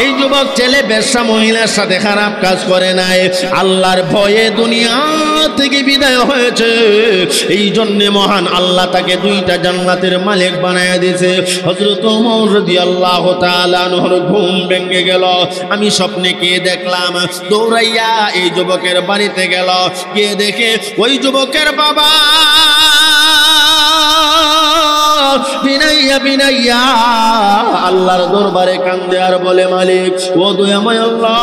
এই যুবক ছেলে বেশ্যা মহিলার সাথে খারাপ কাজ করে নাই, আল্লাহর ভয়ে দুনিয়া থেকে বিদায় হয়েছে। এই জন্য মহান আল্লাহ তাকে দুইটা জান্নাতের মালিক বানায় দিয়েছে। হযরত ওমর রাদিয়াল্লাহু তাআলা আনহুর ঘুম ভেঙে গেল। আমি স্বপ্নে কে দেখলাম, দৌড়াইয়া এই যুবকের বাড়িতে গেল, গিয়ে দেখে ওই যুবকের বাবা বিনাইয়া বিনাইয়া আল্লাহর দরবারে কান্দে আর বলে, মালিক ও দয়াময় আল্লাহ,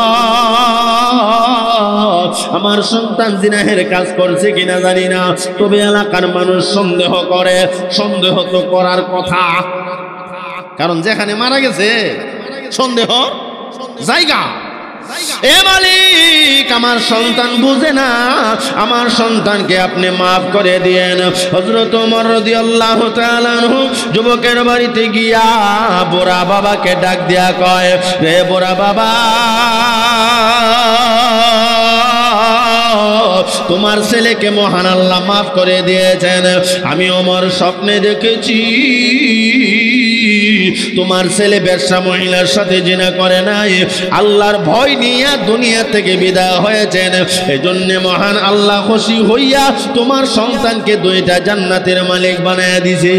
আমার সন্তান জিনাহের কাজ করছে কিনা জানি না, তবে এলাকার মানুষ সন্দেহ করে। সন্দেহ তো করার কথা, কারণ যেখানে মারা গেছে সন্দেহ জায়গা। এ মালিক, আমার সন্তান বুঝে না, আমার সন্তানকে আপনি মাফ করে দিয়েন। হযরত ওমর রাদিয়াল্লাহু তাআলা আনহু যুবকের বাড়িতে গিয়া বুড়া বাবাকে ডাক দিয়া কয়, রে বুড়া বাবা, তোমার ছেলেকে মহান আল্লাহ মাফ করে দিয়েছেন। আমি ওমর স্বপ্নে দেখেছি তোমার ছেলে বেশ্যা মহিলার সাথে জিনা করে নাই, আল্লাহর ভয় নিয়ে দুনিয়া থেকে বিদায় হয়েছেন। এজন্য মহান আল্লাহ খুশি হইয়া তোমার সন্তানকে দুইটা জান্নাতের মালিক বানায় দিয়েছে।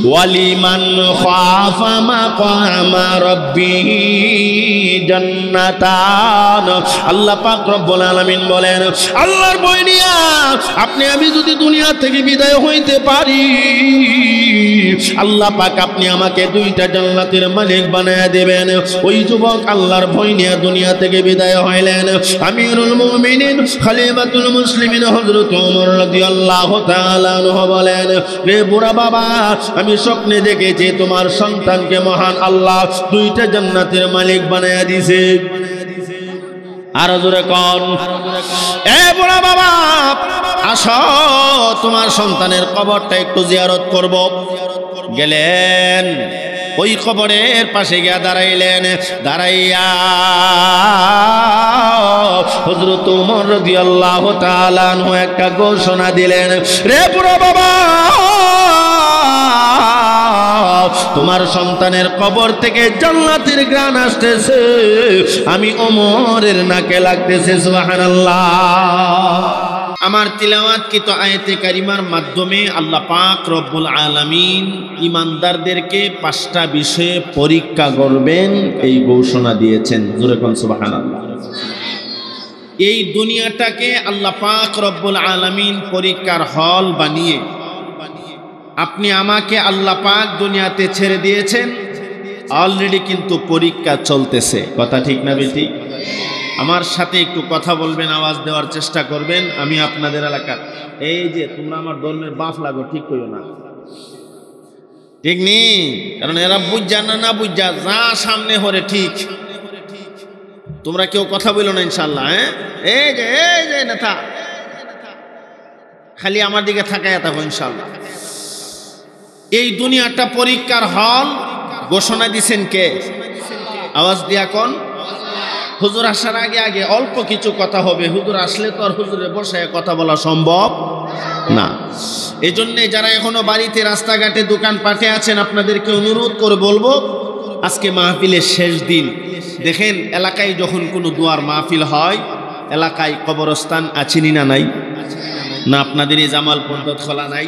ওয়ালিমান খাফা মাকামা রাব্বিহি জান্নাতান। আল্লাহ পাক রব্বুল আলামিন বলেন, আল্লাহর ভয় নিয়া আপনি আমি যদি দুনিয়া থেকে বিদায় হইতে পারি, আল্লাহ পাক আপনি আমাকে দুইটা জান্নাতের মালিক বানায়া দিবেন। ওই যুবক আল্লাহর ভয় নিয়ে দুনিয়া থেকে বিদায় হইলেন। আমিরুল মুমিনিন খলিফাতুল মুসলিমিন হযরত ওমর রাদিয়াল্লাহু তাআলা আনহু বলেন, রে বুড়া বাবা, আমি স্বপ্নে দেখেছি তোমার সন্তানকে মহান আল্লাহ দুইটা জান্নাতের মালিক বানায়া দিয়েছে। আর জোরে কোন, এ বুড়া বাবা, আসো তোমার সন্তানের কবরটা একটু জিয়ারত করব। গেলেন, ওই কবরের পাশে গিয়া দাঁড়াইলেন। দাঁড়াইয়া হযরত ওমর রাদিয়াল্লাহু তাআলা আনহু একটা ঘোষণা দিলেন, রে বুড়া বাবা, তোমার সন্তানের কবর থেকে জান্নাতের ঘ্রাণ আসতেছে, আমি ওমরের নাকে লাগতেছে। সুবহানাল্লাহ। আমার তিলাওয়াতকৃত আয়াতে কারিমার মাধ্যমে আল্লাহ পাক রব্বুল আলামিন ঈমানদারদেরকে 5টা বিষয়ে পরীক্ষা করবেন এই ঘোষণা দিয়েছেন। জোরে কোন সুবহানাল্লাহ। এই দুনিয়াটাকে আল্লাহ পাক রব্বুল আলামিন পরীক্ষার হল বানিয়ে আপনি আমাকে আল্লাহ পাক দুনিয়াতে ছেড়ে দিয়েছেন। অলরেডি কিন্তু পরীক্ষা চলতেছে। কথা ঠিক না বেটি? আমার সাথে একটু কথা বলবেন, আওয়াজ দেওয়ার চেষ্টা করবেন। আমি আপনাদের এলাকার, এই যে তোমরা আমার ধর্মের বাপ লাগো, ঠিক কইও না, ঠিক নেই? কারণ এরা বুঝা না বুঝা যা সামনে হরে ঠিক। তোমরা কেউ কথা বলো না ইনশাল্লাহ। হ্যাঁ, এই যে নেতা খালি আমার দিকে থাকায় থাকো ইনশাল্লাহ। এই দুনিয়াটা পরীক্ষার হল ঘোষণা দিছেন কে? আওয়াজ দিয়া কোন? হুজুর আসার আগে আগে অল্প কিছু কথা হবে। হুজুর আসলে তো আর হুজুরে বসে কথা বলা সম্ভব না। এই জন্যে যারা এখনো বাড়িতে রাস্তাঘাটে দোকান পাটে আছেন, আপনাদেরকে অনুরোধ করে বলবো, আজকে মাহফিলের শেষ দিন। দেখেন, এলাকায় যখন কোনো দুয়ার মাহফিল হয়, এলাকায় কবরস্থান আছেনি না নাই? না আপনাদের এই জামালপুর খোলা নাই?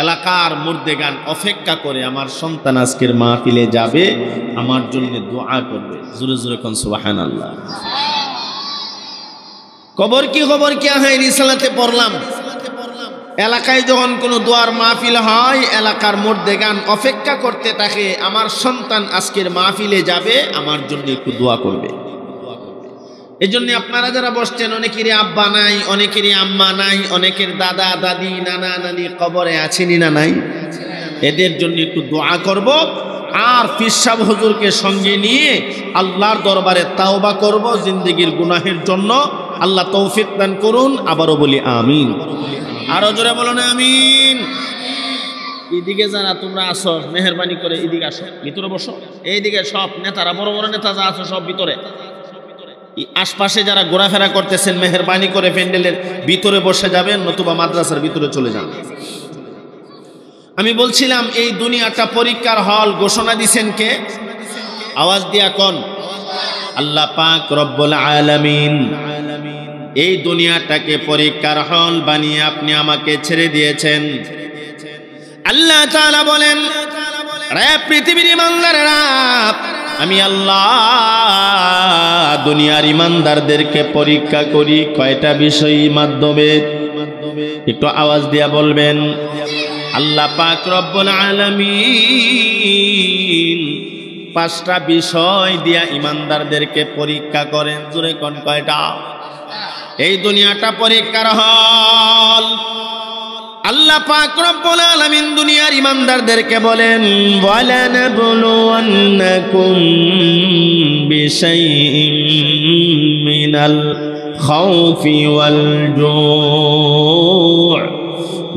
এলাকার মুর্দেগান অপেক্ষা করে আমার সন্তান আজকের মাহফিলে যাবে, আমার জন্য দোয়া করবে। জোরে জোরে কোন সুবহানাল্লাহ। কবর কি হয় রিসালাতে পড়লাম। এলাকায় যখন কোনো দোয়ার মাহফিল হয়, এলাকার মুর্দেগান অপেক্ষা করতে থাকে, আমার সন্তান আজকের মাহফিলে যাবে, আমার জন্য একটু দোয়া করবে। এই জন্য আপনারা যারা বসছেন, অনেকেরই আব্বা নাই, অনেকেরই আম্মা নাই, অনেকের দাদা দাদি নানা নানি কবরে আছেনি না নাই? এদের জন্য একটু দোয়া করব। আর পীর সাহেব হুজুরকে সঙ্গে নিয়ে আল্লাহর দরবারে তাওবা করব জিন্দেগির গুনাহের জন্য। আল্লাহ তৌফিক দান করুন। আবারও বলি আমিন। আরো জোরে বলুন আমিন। এদিকে যারা তোমরা আসো, মেহরবানি করে এদিকে আসো, ভিতরে বসো। এইদিকে সব নেতারা, বড় বড় নেতা যা আছো সব ভিতরে। আশপাশে যারা ঘোরাফেরা করতেছেন, মেহরবানি করে প্যান্ডেলের ভিতরে বসে যাবেন, নতুবা মাদ্রাসার ভিতরে চলে যান। আমি বলছিলাম এই দুনিয়াটা পরীক্ষার হল, ঘোষণা দিছেন কে? আওয়াজ দিয়া কোন? আল্লাহ পাক রব্বুল আলামিন। এই দুনিয়াটাকে পরীক্ষার হল বানিয়ে আপনি আমাকে ছেড়ে দিয়েছেন। আল্লাহ তাআলা বলেন, রে পৃথিবীর ইমানদারেরা, আমি আল্লাহ দুনিয়ার ইমানদারদেরকে পরীক্ষা করি কয়টা বিষয়ের মাধ্যমে? একটু আওয়াজ দিয়া বলবেন। আল্লাহ পাক রব্বুল আলামিন 5টা বিষয় দিয়া ইমানদারদেরকে পরীক্ষা করেন। জোরে কোন কয়টা? এই দুনিয়াটা পরীক্ষার হল। আল্লাহ পাক রব্বুল আলামিন দুনিয়ার ইমানদারদেরকে বলেন, ওয়ালানাবলুওয়ান্নাকুম বিশাইইন মিনাল খাউফি ওয়াল জু'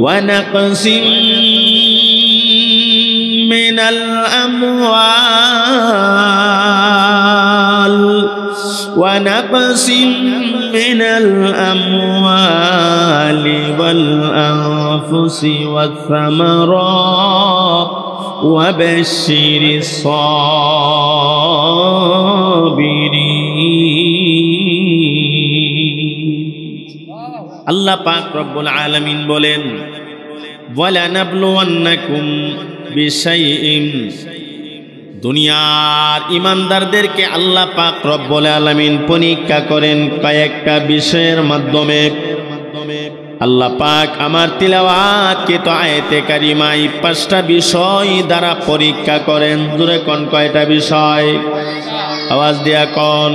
ওয়া নাকসিম মিনাল আমওয়াল ونقص من الأموال والأنفس والثمرات وبشر الصابرين الله পাক রব্বুল আলামিন বলেন, ওয়ালানাবলুওয়ান্নাকুম বিশাইইন, দুনিয়ার ইমানদারদেরকে আল্লাহ পাক রব্বুল আলামিন পরীক্ষা করেন কয়েকটা বিষয়ের মাধ্যমে। আল্লাহ পাক আমার তিলাওয়াতকৃত আয়াতে কারিমায় 5টা বিষয় দ্বারা পরীক্ষা করেন। জোরে কোন কয়টা বিষয়? আওয়াজ দিয়া কোন।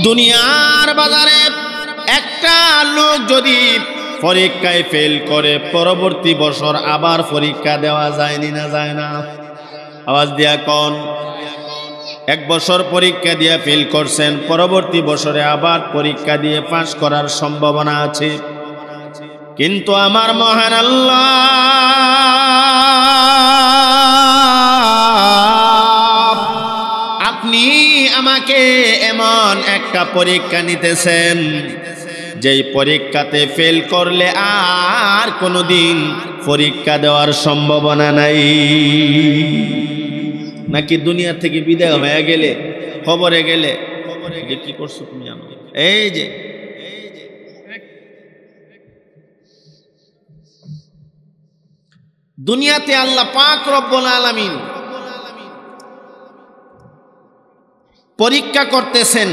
দুনিয়ার বাজারে একটা লোক যদি পরীক্ষায় ফেল করে, পরবর্তী বছর আবার পরীক্ষা দেওয়া যায়নি না যায় না? আওয়াজ দিয়া কোন। 1 বছর পরীক্ষা দিয়ে ফেল করছেন, পরবর্তী বছরে আবার পরীক্ষা দিয়ে পাস করার সম্ভাবনা আছে। কিন্তু আমার মহান আল্লাহ আপনি আমাকে এমন একটা পরীক্ষা নিতেছেন যেই পরীক্ষাতে ফেল করলে আর কোনোদিন পরীক্ষা দেওয়ার সম্ভাবনা নাই। নাকি দুনিয়া থেকে বিদায় হয়ে গেলে, খবরে গেলে, কি করছো তুমি? এই যে দুনিয়াতে আল্লাহ পাক রব্বুল আলামিন পরীক্ষা করতেছেন।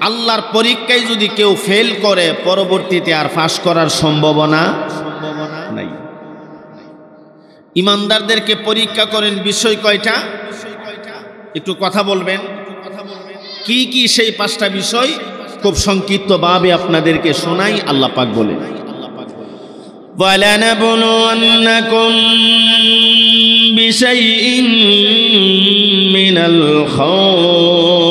আল্লাহর পরীক্ষায় যদি কেউ ফেল করে, পরবর্তীতে আর পাস করার সম্ভাবনা নাই। ইমানদারদেরকে পরীক্ষা করেন বিষয় কয়টা? একটু কথা বলবেন। কি কি সেই 5টা বিষয়? খুব সংক্ষিপ্ত ভাবে আপনাদেরকে শোনাই। আল্লাহ পাক বলেন, ওয়ালানাবলুওয়ান্নাকুম বিশাইইন মিনাল খাউফ।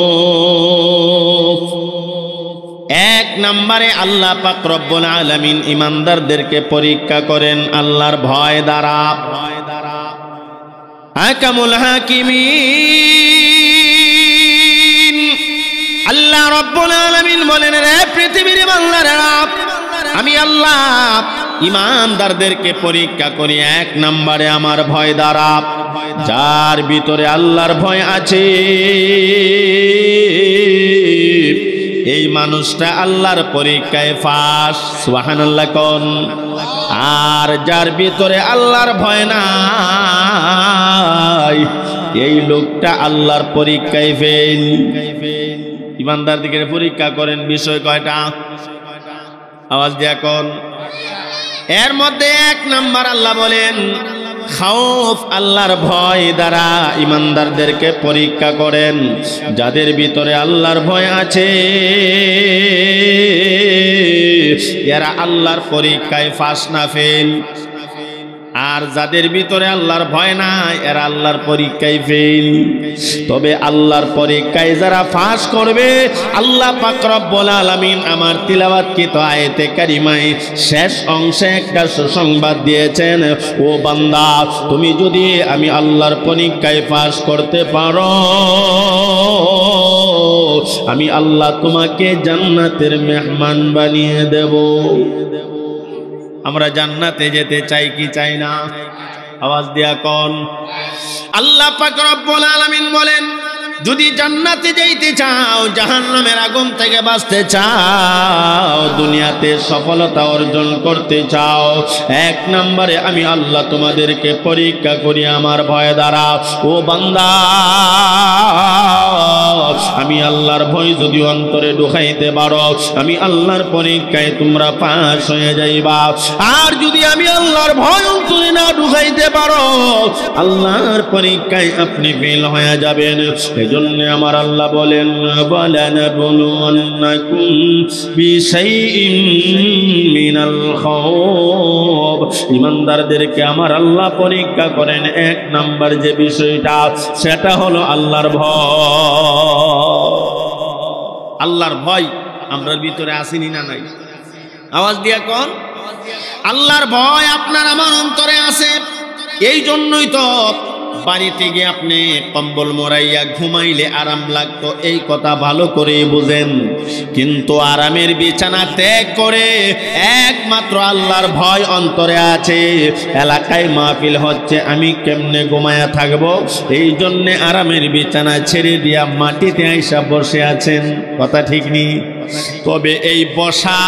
1 নম্বরে আল্লাহ পাক রব্বুল আলামিন ইমানদারদেরকে পরীক্ষা করেন আল্লাহর ভয় দ্বারা। আহকামুল হাকিমিন আল্লাহ রব্বুল আলামিন বলেন, রে পৃথিবীর ইমানদারেরা, আমি আল্লাহ ইমানদারদেরকে পরীক্ষা করি 1 নম্বরে আমার ভয় দ্বারা। যার ভিতরে আল্লাহর ভয় আছে, এই মানুষটা আল্লাহর পরীক্ষায় পাস। সুবহানাল্লাহ কোন। আর যার ভিতরে আল্লাহর ভয় নাই, এই লোকটা আল্লাহর পরীক্ষায় ফেল। ইমানদারদের পরীক্ষা করেন বিষয় কয়টা? আওয়াজ দিয়া কোন। এর মধ্যে 1 নাম্বার আল্লাহ বলেন খাউফ, আল্লাহর ভয় দ্বারা ইমানদারদেরকে পরীক্ষা করেন। যাদের ভিতরে আল্লাহর ভয় আছে, এরা আল্লাহর পরীক্ষায় পাস না ফেল। আর যাদের ভিতরে আল্লাহর ভয় নাই, এরা আল্লাহর পরীক্ষায় ফেল। তবে আল্লাহর পরীক্ষায় যারা পাস করবে, আল্লাহ পাক রব্বুল আলামিন আমার তিলাওয়াতকৃত আয়াতে কারিমায় শেষ অংশে একটা সুসংবাদ দিয়েছেন, ও বান্দা, তুমি যদি আমি আল্লাহর পরীক্ষায় পাস করতে পারো, আমি আল্লাহ তোমাকে জান্নাতের মেহমান বানিয়ে দেব। আমরা জান্নাতে যেতে চাই কি চাই না? আওয়াজ দিয়া কোন? আল্লাহ পাক রব্বুল আলামিন বলেন, যদি জান্নাতে যাইতে চাও, জাহান্নামের আগুন থেকে বাঁচতে চাও, দুনিয়াতে সফলতা অর্জন করতে চাও, এক নম্বরে আমি আল্লাহ তোমাদেরকে পরীক্ষা করি আমার ভয় দ্বারা। ও বান্দা, আমি আল্লাহর ভয় যদি অন্তরে ঢুকাইতে পারো, আমি আল্লাহর পরীক্ষায় তোমরা পাস হয়ে যাইবা। আর যদি আমি আল্লাহর ভয় অন্তরে না ঢুকাইতে পারো, আল্লাহর পরীক্ষায় আপনি ফেল হয়ে যাবেন। এজন্য আমার আল্লাহ বলেন, ওয়ালানাবলুওয়ান্নাকুম বিশাইইন মিনাল খাউফ। ঈমানদারদেরকে আমার আল্লাহ পরীক্ষা করেন। এক নাম্বার যে বিষয়টা, সেটা হলো আল্লাহর ভয়। আল্লাহর ভয় আমরার ভিতরে আসেনি না নাই? আওয়াজ দিয়া কোন? আল্লাহর ভয় আপনার আমার অন্তরে আছে। এই জন্যই তো বাড়িতে গিয়ে আপনি কম্বল মোড়াইয়া ঘুমাইলে আরাম লাগতো, এই কথা ভালো করে বুঝেন। কিন্তু আরামের বিছানা ত্যাগ করে একমাত্র আল্লাহর ভয় অন্তরে আছে। এলাকায় মাহফিল হচ্ছে, আমি কেমনে ঘুমায়া থাকবো, এই জন্যে আরামের বিছানা ছেড়ে দিয়া মাটিতে আইসা বসে আছেন। কথা ঠিক নি? তবে এই বসা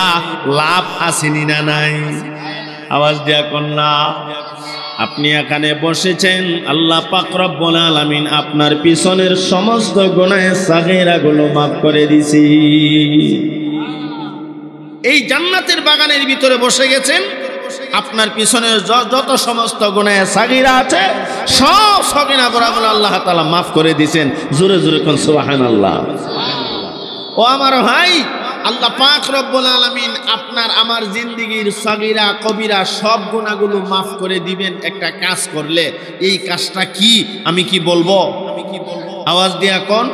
লাভ আসেনি না নাই? আওয়াজ দিয়া কন্যা। আপনি এখানে বসেছেন, আল্লাহ পাক রব্বুল আলামিন আপনার পিছনের সমস্ত গুনাহ সাগীরাগুলো মাফ করে দিছি। এই জান্নাতের বাগানের ভিতরে বসে গেছেন, আপনার পিছনের যত সমস্ত গুনাহ সাগীরা আছে, সব সগীরা গুনাহগুলো আল্লাহ তাআলা মাফ করে দিয়েছেন। জোরে জোরে কোন সুবহানাল্লাহ। ও আমার ভাই, আল্লাহ পাক রব্বুল আলামিন আপনার আমার জিন্দেগীর সগীরা কবিরা সব গুনাহগুলো মাফ করে দিবেন একটা কাজ করলে। এই কাজটা কি আমি কি বলবো? আওয়াজ দিয়া কোন?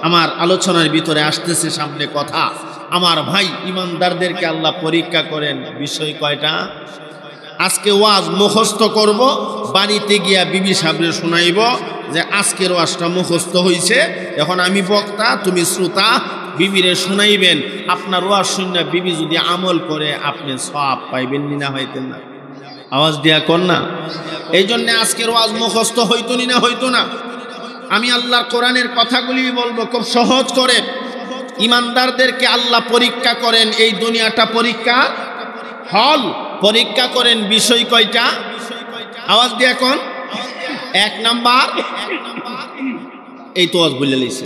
আমার আলোচনার ভিতরে আসতেছে সামনে কথা। আমার ভাই, ঈমানদারদেরকে আল্লাহ পরীক্ষা করেন। বিষয় কয়টা? আজকে ওয়াজ মুখস্থ করব, বাড়িতে গিয়া বিবি সাহেবরে শোনাইব যে আজকের ওয়াজটা মুখস্থ হইছে। এখন আমি বক্তা, তুমি শ্রোতা, বিবিরে শোনাইবেন। আপনার ওয়াজ শুনে বিবি যদি আমল করে আপনি সওয়াব পাইবেন, না হইতেন না? আওয়াজ দিয়া কোন না? এই জন্য আজকের ওয়াজ মুখস্থ হইতো না হইতো না। আমি আল্লাহর কোরআনের কথাগুলি বলবো খুব সহজ করে। ঈমানদারদেরকে আল্লাহ পরীক্ষা করেন, এই দুনিয়াটা পরীক্ষা হল। পরীক্ষা করেন বিষয় কয়টা? আওয়াজ দিয়া কোন? এক নাম্বার, এই তো ওয়াজ বলে লইছে।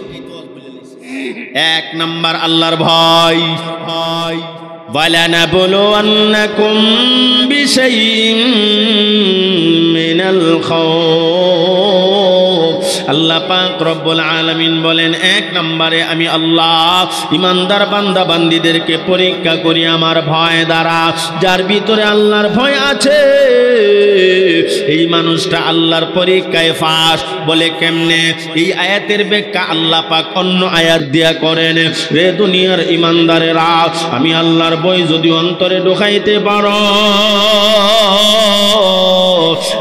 এক নাম্বার আল্লাহর ভয়। ওয়ালানাবলুওয়ান্নাকুম বিশাইইন মিনাল খাউফ। আল্লাহ পাক রব্বুল আলামিন বলেন, এক নম্বরে আমি আল্লাহ ঈমানদার বান্দা বান্দীদেরকে পরীক্ষা করি আমার ভয় দ্বারা। যার ভিতরে আল্লাহর ভয় আছে, এই মানুষটা আল্লাহর পরীক্ষায় ফাঁস। বলে কেমনে? এই আয়াতের ব্যাখ্যা আল্লাহ পাক অন্য আয়াত দিয়া করেন। রে দুনিয়ার ঈমানদারেরা, আমি আল্লাহর ভয় যদি অন্তরে ঢুকাইতে পারো,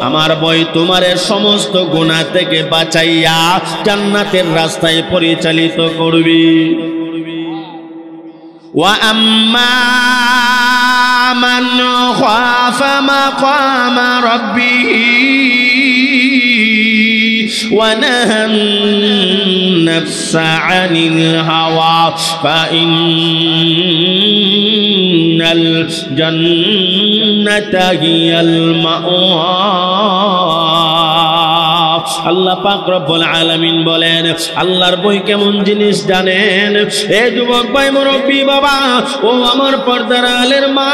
আমার ভয় তোমারে সমস্ত গুনাহ থেকে বাঁচাইয়া জান্নাতের রাস্তায় পরিচালিত করবি। ওয়া আম্মা মান খাফা মাকামা রাব্বিহি ওয়া নাহান নাফসা আনিল হাওয়া ফাইন্নাল জান্নাতা হিয়াল মাওয়া। আল্লাহ পাক রব্বুল আলামিন বলেন, আল্লাহর ভয় কেমন জিনিস জানেন? এ যুবক ভাই, মুরব্বী বাবা, ও আমার পর্দার আলের মা,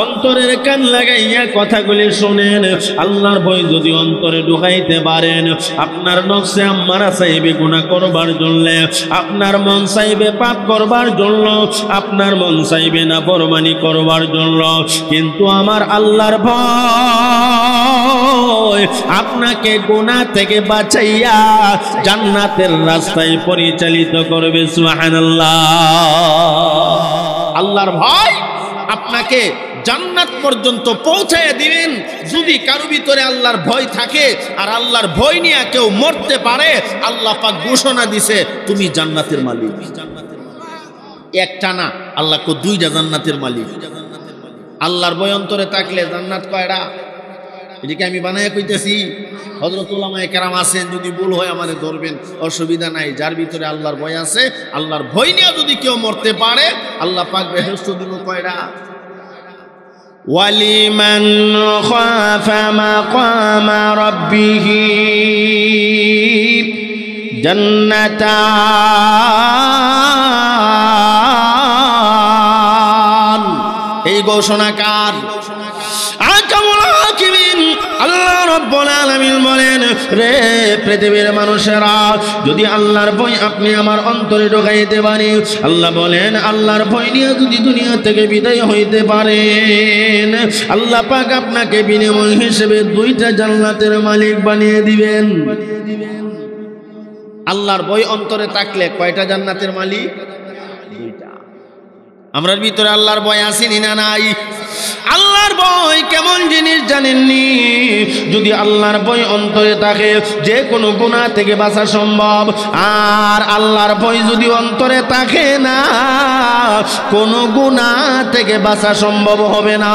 অন্তরের কান লাগাইয়া কথাগুলি শোনেন। আল্লাহর ভয় যদি অন্তরে ঢুকাইতে পারেন, আপনার নফসে আম্মারা চাইবে গুনাহ করবার জন্য, আপনার মন চাইবে পাপ করবার জন্য, আপনার মন চাইবে না ফরমানি করবার জন্য। কিন্তু আমার আল্লাহর ভয় আপনাকে গুনাহ থেকে বাঁচাইয়া জান্নাতের রাস্তায় পরিচালিত করবে। সুবহানাল্লাহ। আল্লাহর ভয় আপনাকে জান্নাত পর্যন্ত পৌঁছায় দিবেন। যদি কারো ভিতরে আল্লাহর ভয় থাকে আর আল্লাহর ভয় নিয়ে কেউ মরতে পারে, আল্লাহ পাক ঘোষণা দিছে তুমি জান্নাতের মালিক। একটা না, আল্লাহ কো দুইটা জান্নাতের মালিক। আল্লাহর ভয় অন্তরে থাকলে জান্নাত কয়টা? এদিকে আমি বানায় কইতেছি, হযরত উলামায়ে কেরাম আছেন, যদি ভুল হয় আমাদের ধরবেন, অসুবিধা নাই। যার ভিতরে আল্লাহর ভয় আছে, আল্লাহর ভয় নিয়ে যদি কেউ মরতে পারে, আল্লাহ পাক বেহেশত দিব কয়টা? ওয়ালিমান খাফা মাকামা রাব্বিহি জান্নাতান। এই ঘোষণা কার? আল্লাহ রাব্বুল আলামিন বলেন, রে পৃথিবীর মানুষেরা, যদি আল্লাহর ভয় আপনি আমার অন্তরে ঢোকাইতে পারেন, আল্লাহ বলেন আল্লাহর ভয় নিয়ে যদি দুনিয়া থেকে বিদায় হইতে পারেন, আল্লাহ পাক আপনাকে বিনিময় হিসেবে দুইটা জান্নাতের মালিক বানিয়ে দিবেন। আল্লাহর ভয় অন্তরে থাকলে কয়টা জান্নাতের মালিক? দুইটা। আমরার ভিতরে আল্লাহর ভয় আসেনি না নাই? আল্লাহর ভয় কেমন জিনিস জানেননি? যদি আল্লাহর ভয় অন্তরে থাকে, যে কোনো গুনাহ থেকে বাঁচা সম্ভব। আর আল্লাহর ভয় যদি অন্তরে থাকে না, কোনো গুনাহ থেকে বাঁচা সম্ভব হবে না।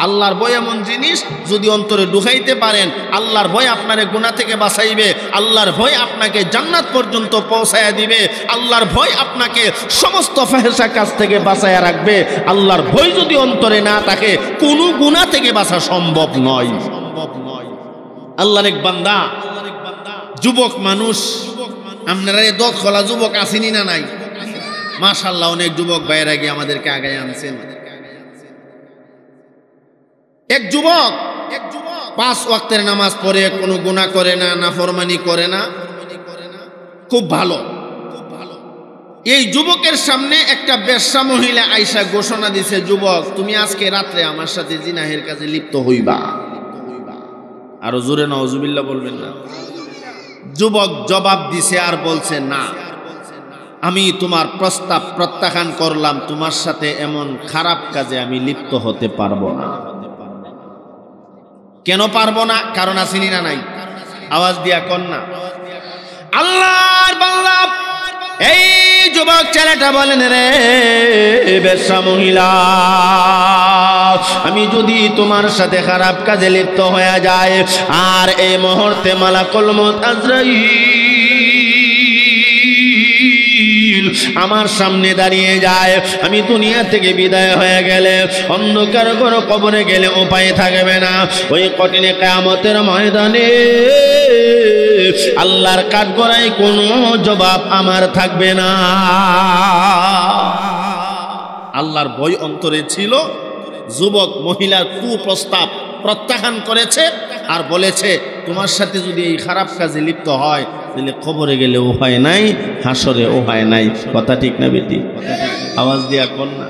আল্লাহর ভয় এমন জিনিস, যদি অন্তরে ঢুকাইতে পারেন, আল্লাহর ভয় আপনারে গুনাহ থেকে বাঁচাইবে, আল্লাহর ভয় আপনাকে জান্নাত পর্যন্ত পৌঁছায়া দিবে, আল্লাহর ভয় আপনাকে সমস্ত ফাহেশা কাজ থেকে বাঁচায়া রাখবে। আল্লাহর ভয় যদি অন্তরে না থাকে, কোনো গুনাহ থেকে বাঁচা সম্ভব নয়। আল্লাহর এক বান্দা, যুবক মানুষ, আপনারা এই দত খোলা যুবক আসেনি না নাই? মাশাআল্লাহ, অনেক যুবক ভাইয়েরা গিয়ে আমাদেরকে আগায় আনছেন। এক যুবক 5 ওয়াক্তের নামাজ পড়ে, কোনো গুনাহ করে না, নাফরমানি করে না, খুব ভালো। এই যুবকের সামনে একটা বেশ্যা মহিলা আয়েশা ঘোষণা দিছে, যুবক তুমি আজকে রাত্রে আমার সাথে জিনাহের কাজে লিপ্ত হইবা। আরো জোরে নাউজুবিল্লাহ বলবেন না? যুবক জবাব দিছে আর বলছে, না, আমি তোমার প্রস্তাব প্রত্যাখ্যান করলাম, তোমার সাথে এমন খারাপ কাজে আমি লিপ্ত হতে পারবো না। কেন পারবো না? কারণ আসেনি না নাই? আওয়াজ দিয়া কর না। আল্লাহর বান্দা, এই যুবক ছেলেটা বলেন, রে বেশ্যা মহিলা, আমি যদি তোমার সাথে খারাপ কাজে লিপ্ত হয়ে যায়, আর এই মুহূর্তে মালাকুল মউত আজরাইল আমার সামনে দাঁড়িয়ে যায়, আমি দুনিয়া থেকে বিদায় হয়ে গেলে, অন্ধকার ঘর কবরে গেলে উপায় থাকবে না। ওই কঠিন কিয়ামতের ময়দানে আল্লাহর কাঠগড়ায় কোনো জবাব আমার থাকবে না। আল্লাহর ভয় অন্তরে ছিল, যুবক মহিলার কুপ্রস্তাব প্রত্যাখ্যান করেছে আর বলেছে, তোমার সাথে যদি এই খারাপ কাজে লিপ্ত হয়, তাহলে কবরে গেলে উপায় নাই, হাসরে উপায় নাই। কথা ঠিক না বেটি? আওয়াজ দিয়া কর না।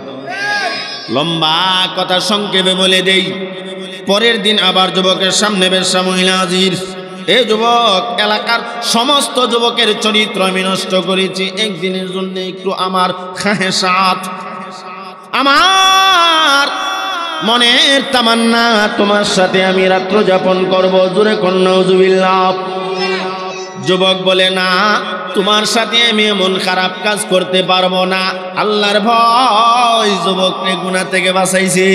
লম্বা কথা সংক্ষেপে বলে দেই। পরের দিন আবার যুবকের সামনে বেশ্যা মহিলা হাজির। এই যুবক, এলাকার সমস্ত যুবকের চরিত্র আমি নষ্ট করেছি, একদিনের জন্য একটু আমার খাহেসাত, আমার মনের তামান্না, তোমার সাথে আমি রাত্র যাপন করব। জোরে কর নাউজুবিল্লাহ। যুবক বলে, না, তোমার সাথে আমি এমন খারাপ কাজ করতে পারবো না। আল্লাহর ভয় যুবককে গুনাহ থেকে বাঁচাইছে।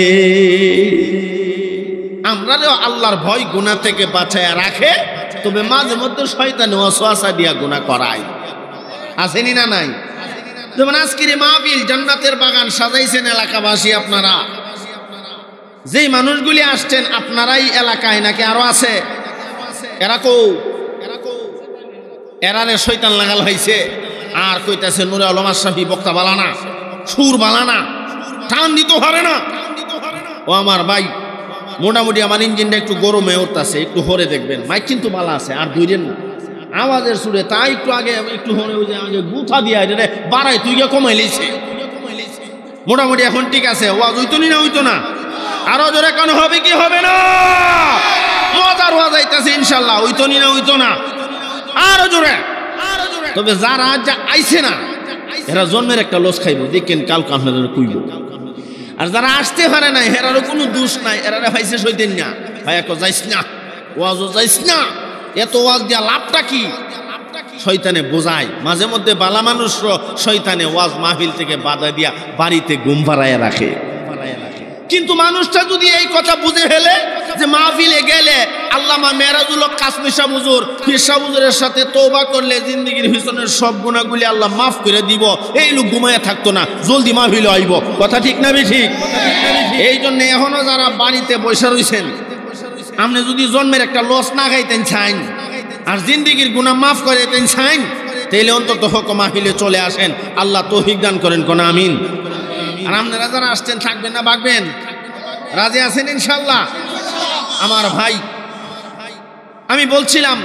আমরাও আল্লাহর ভয় গুনাহ থেকে বাঁচায়া রাখে, তবে মাঝে মধ্যে শয়তান ওয়াসওয়াসা দিয়া গুনাহ করায়। আসেনি না নাই? যেমন আজকের মাহফিল, জান্নাতের বাগান সাজাইছেন এলাকাবাসী আপনারা। যেই মানুষগুলি আসছেন, আপনারাই এলাকায় নাকি আরো আছে? এরা কো? এরারে শয়তান লাগাল হয়েছে। আর কইতাছে নূরে আলম আশরাফি বক্তা বালানা, সুর বালানা, টান দিতে পারে না। ও আমার ভাই, মোটামুটি আমার ইঞ্জিনটা একটু গরমে উঠতেছে, একটু হরে দেখবেন। মাইক কিন্তু ভালো আছে, আর দুইজন না আওয়াজের সুরে, তাই একটু আগে একটু হরে, ওই যে আগে গুথা দিয়া বাড়াই, তুই গিয়ে কমাই লিছে। মোটামুটি এখন ঠিক আছে, ওয়াজ হইতো না, হইতো না, আরো জোরে কেন হবে কি হবে না? মজার ওয়াজ আইতাছে ইনশাল্লাহ, হইতো না, হইতো না, আরো জোরে। তবে যারা যা আইছে না, এরা জন্মের একটা লস খাইব, দেখেন কালকে আপনাদের কইব। আর যারা আসতে পারে না, এরারও কোনো দোষ নাই, এরা ভাইছে সইতেন না, ভাই যাইস না, ওয়াজও যাইস না, এত ওয়াজ দিয়া লাভটা কি? শয়তানে বোঝায়, মাঝে মধ্যে বালা মানুষরা শয়তানে ওয়াজ মাহফিল থেকে বাধা দিয়া বাড়িতে ঘুম পাড়াইয়া রাখে। কিন্তু মানুষটা যদি এই কথা বুঝে ফেলে যে মাহফিলে গেলে আল্লামা মেরাজুল হক কাসমি শাহ হুজুর, পীর শাহ হুজুরের সাথে তওবা করলে জিন্দেগীর পিছনের সব গুনাহগুলি আল্লাহ মাফ করে দিব, এই লোক ঘুমায় থাকতো না, জলদি মাহফিলে আইব। কথা ঠিক না ঠিক? এই জন্য এখনো যারা বাড়িতে বসে রয়েছেন, আপনি যদি জন্মের একটা লস না খাইতেন চাইন আর জিন্দেগীর গুনাহ মাফ করে দেন চাইন, তাইলে অন্তত হোক মাহফিলে চলে আসেন। আল্লাহ তৌফিক দান করেন, কোন আমিন। আর আপনারা যারা আসছেন থাকবেন না ভাগবেন? রাজি আছেন ইনশাআল্লাহ? আমার ভাই, আমি বলছিলাম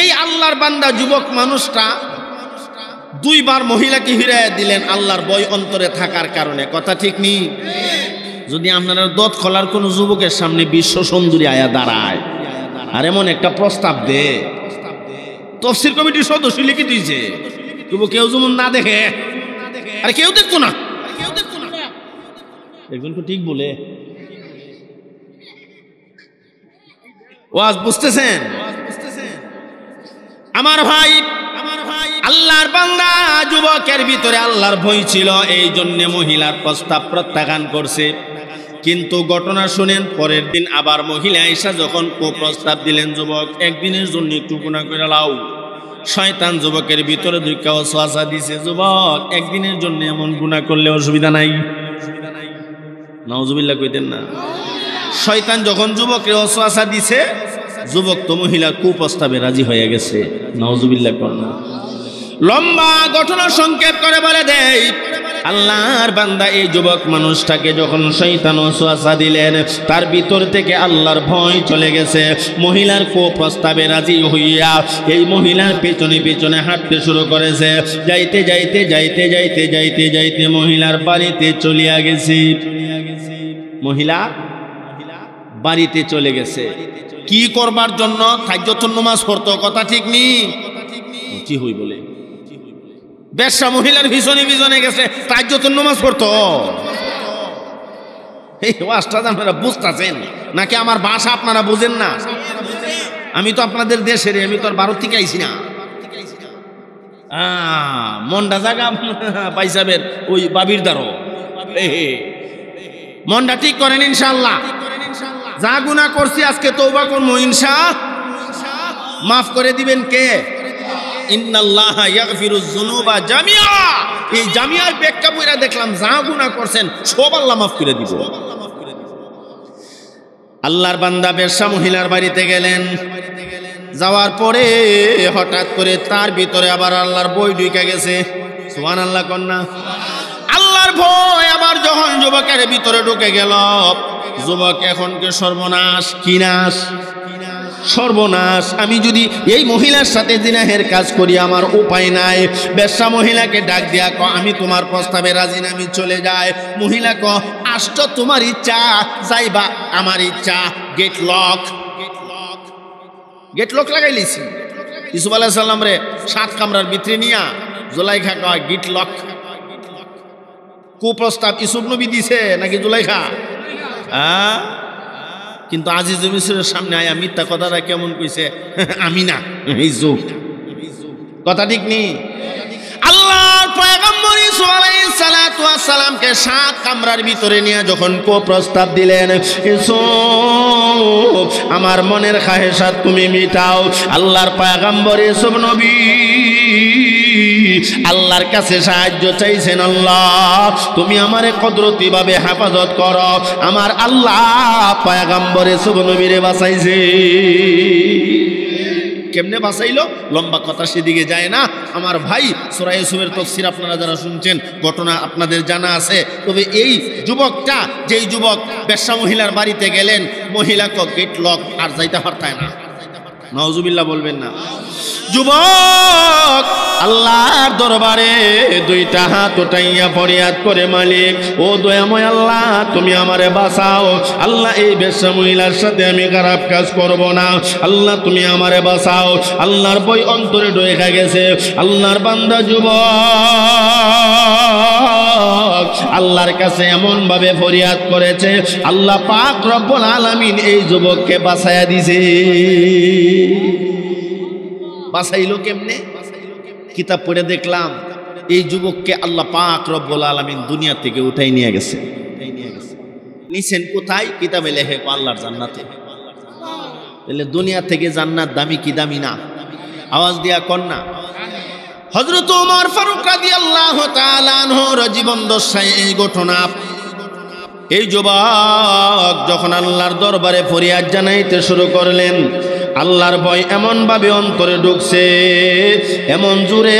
এই আল্লাহর বান্দা যুবক মানুষটা দুইবার মহিলাকে ফিরাইয়া দিলেন আল্লাহর ভয় অন্তরে থাকার কারণে। কথা ঠিক নি? যদি আপনারা দত খোলার কোন যুবকের সামনে বিশ্ব সুন্দরী আয়া দাঁড়ায় আর এমন একটা প্রস্তাব দে, তফসির কমিটির সদস্য লিখে দিয়েছে, তবু কেউ যেমন না দেখে, আর কেউ দেখতো না, একজন তো ঠিক বলে ওয়াজ বুঝতেছেন? আমার ভাই, আল্লাহর বান্দা যুবকের ভিতরে আল্লাহর ভয় ছিল, এই জন্য মহিলার প্রস্তাব প্রত্যাখ্যান করছে। কিন্তু ঘটনা শুনেন, পরের দিন আবার মহিলা আয়েশা যখন প্রস্তাব দিলেন, যুবক একদিনের জন্য একটু গুনাহ করে লাও। শয়তান যুবকের ভিতরে দুইটা ওয়াসওয়াসা দিছে, যুবক একদিনের জন্য এমন গুনাহ করলে অসুবিধা নাই। নাউজুবিল্লাহ কইতেন না? শয়তান যখন যুবকের ওয়াসওয়াসা দিছে, যুবক তো মহিলা কুপ্রস্তাবে রাজি হয়ে গেছে। নাউজুবিল্লাহ করেন না? লম্বা ঘটনা সংক্ষেপ করে বলে দেয়, আল্লাহর বান্দা এই যুবক মানুষটাকে যখন শয়তান ওয়াসওয়াসা দিলেন, তার ভিতর থেকে আল্লাহর ভয় চলে গেছে। মহিলার কুপ্রস্তাবে রাজি হইয়া এই মহিলার পেছনে পেছনে হাঁটতে শুরু করেছে। যাইতে যাইতে যাইতে যাইতে যাইতে যাইতে মহিলার বাড়িতে চলিয়া গেছে। মহিলা বাড়িতে চলে গেছে কি করবার জন্য? তাহাজ্জুদ নামাজ পড়তো। কথা ঠিক নি? কি হই বলে বেশ্যা মহিলার পিছনে পিছনে গেছে, তাহাজ্জুদ নামাজ পড়তো। এই ওয়াজটা আপনারা বুঝতেছেন নাকি আমার ভাষা আপনারা বুঝেন না? আমি তো আপনাদের দেশের, আমি তো আর ভারত থেকে আইছি না। মনটা জায়গা পাইসাবের ওই বাবির দ্বারো মনটা ঠিক করেন ইনশাআল্লাহ। যা গুনাহ করছি আজকে তওবা করব, ইনশাআল্লাহ মাফ করে দিবেন কে? ইন্নাল্লাহা ইয়াগফিরুয যুনুবা জামিআ। এই জামিআর ব্যাখ্যা পড়া দেখলাম, যা গুনাহ করছেন সব আল্লাহ মাফ করে দিব। আল্লাহর বান্দা বেশ্যা মহিলার বাড়িতে গেলেন। যাওয়ার পরে হঠাৎ করে তার ভিতরে আবার আল্লাহর ভয় ঢুকে গেছে। সুবহানাল্লাহ কন্যা? আল্লাহর ভয় আবার যখন যুবকের ভিতরে ঢুকে গেল, যুবক এখনকে সর্বনাশ। কি নাশ? সর্বনাশ। আমি যদি এই মহিলার সাথে জিনাহের কাজ করি আমার উপায় নাই। বেশ্যা মহিলাকে ডাক দিয়া ক, আমি তোমার প্রস্তাবে রাজি না, আমি চলে যাই। মহিলা ক, আসছো তোমার ইচ্ছা, যাইবা আমার ইচ্ছা। গেট লক, গেট লক লাগাই লিছি। ইউসুফ আলাইহিস সালাম রে 7 কামরার ভিতরে নিয়া জুলাইখা কয় গেট লক। কুপ্রস্তাব ইউসুফ নবী দিছে নাকি জুলাইখা? কিন্তু আজিজ মিসরের সামনে আয়া মিথ্যা কথাটা কেমন কইছে? আমি না, এই যুগ। কথা ঠিক নি? আল্লাহর পয়গম্বর ইউসুফ আলাইহিস সালাতু ওয়াস সালামকে 7 কামরার ভিতরে নিয়ে যখন প্রস্তাব দিলেন, ইউসুফ আমার মনের খাহেশাত তুমি মিটাও। আল্লাহর পয়গম্বর ইউসুফ নবী আল্লাহর কাছে সাহায্য চাইছেন, আল্লাহ তুমি আমারে কুদরতি ভাবে হেফাজত করো। আমার আল্লাহ পয়গম্বর ইউসুফ নবীরে বাঁচাইছে। কেমনে বাঁচাইলো? লম্বা কথা সেদিকে যায় না আমার ভাই। সূরা ইউসুফের তাফসীর আপনারা যারা শুনছেন, ঘটনা আপনাদের জানা আছে। তবে এই যুবকটা, যেই যুবক বেশ্যা মহিলার বাড়িতে গেলেন, মহিলাকে গেট লক, আর যাইতে পারতায় না। নাউজুবিল্লাহ বলবেন না? যুবক আল্লাহর দরবারে 2টা হাত উঠাইয়া ফরিয়াদ করে, মালিক ও দয়াময় আল্লাহ তুমি আমারে বাঁচাও। আল্লাহ এই বেশ্যা মহিলার সাথে আমি খারাপ কাজ করব না, আল্লাহ তুমি আমারে বাঁচাও। আল্লাহর ভয় অন্তরে ঢুকে গেছে। আল্লাহর বান্দা যুবক আল্লাহর কাছে এমন ভাবে ফরিয়াদ করেছে, আল্লাহ পাক রব্বুল আলামিন এই যুবককে বাঁচায়া দিয়েছে। বাঁচাইলো কেমনে? কিতাব পড়ে দেখলাম এই যুবককে আল্লাহ পাক রব্বুল আলামিন দুনিয়া থেকে উঠাই নিয়ে গেছে। নিছেন কোথায়? কিতাবে লেখে আল্লাহর জান্নাতে। তাহলে দুনিয়া থেকে জান্নাত দামি কি দামি না? আওয়াজ দিয়া কর না। হযরত ওমর ফারুক রাদিয়াল্লাহু তাআলা আনহুর জীবন দশায় এই ঘটনা। এই যুবক যখন আল্লাহর দরবারে ফরিয়াদ জানাইতে শুরু করলেন, আল্লাহর ভয় এমন ভাবে অন্তরে ঢুকছে, এমন জোরে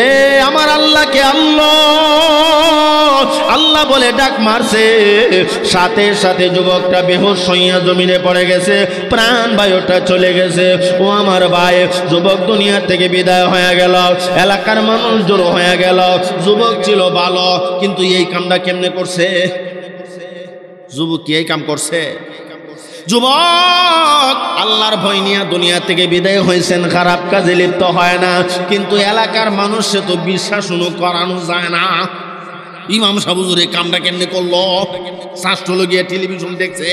আমার আল্লাহকে আল্লাহ আল্লাহ বলে ডাক মারছে। সাথে সাথে যুবকটা বেহুশ হইয়া জমিনে পড়ে গেছে, প্রাণ বায়ুটা চলে গেছে। ও আমার ভাই, যুবক দুনিয়া থেকে বিদায় হয়ে গেল, এলাকার মানুষ জড়ো হয়ে গেল। যুবক ছিল ভালো, কিন্তু এই কামটা কেমনে করছে? যুবক কি এই কাম করছে? যুবক আল্লাহর ভয় নিয়ে দুনিয়া থেকে বিদায় হয়েছেন, খারাপ কাজে লিপ্ত হয় না, কিন্তু এলাকার মানুষে তো বিশ্বাস করানো যায় না। ইমাম সাহেব হুজুর এই কামটা কেমনে করলো? শাস্ত্রলো গিয়ে টেলিভিশন দেখছে,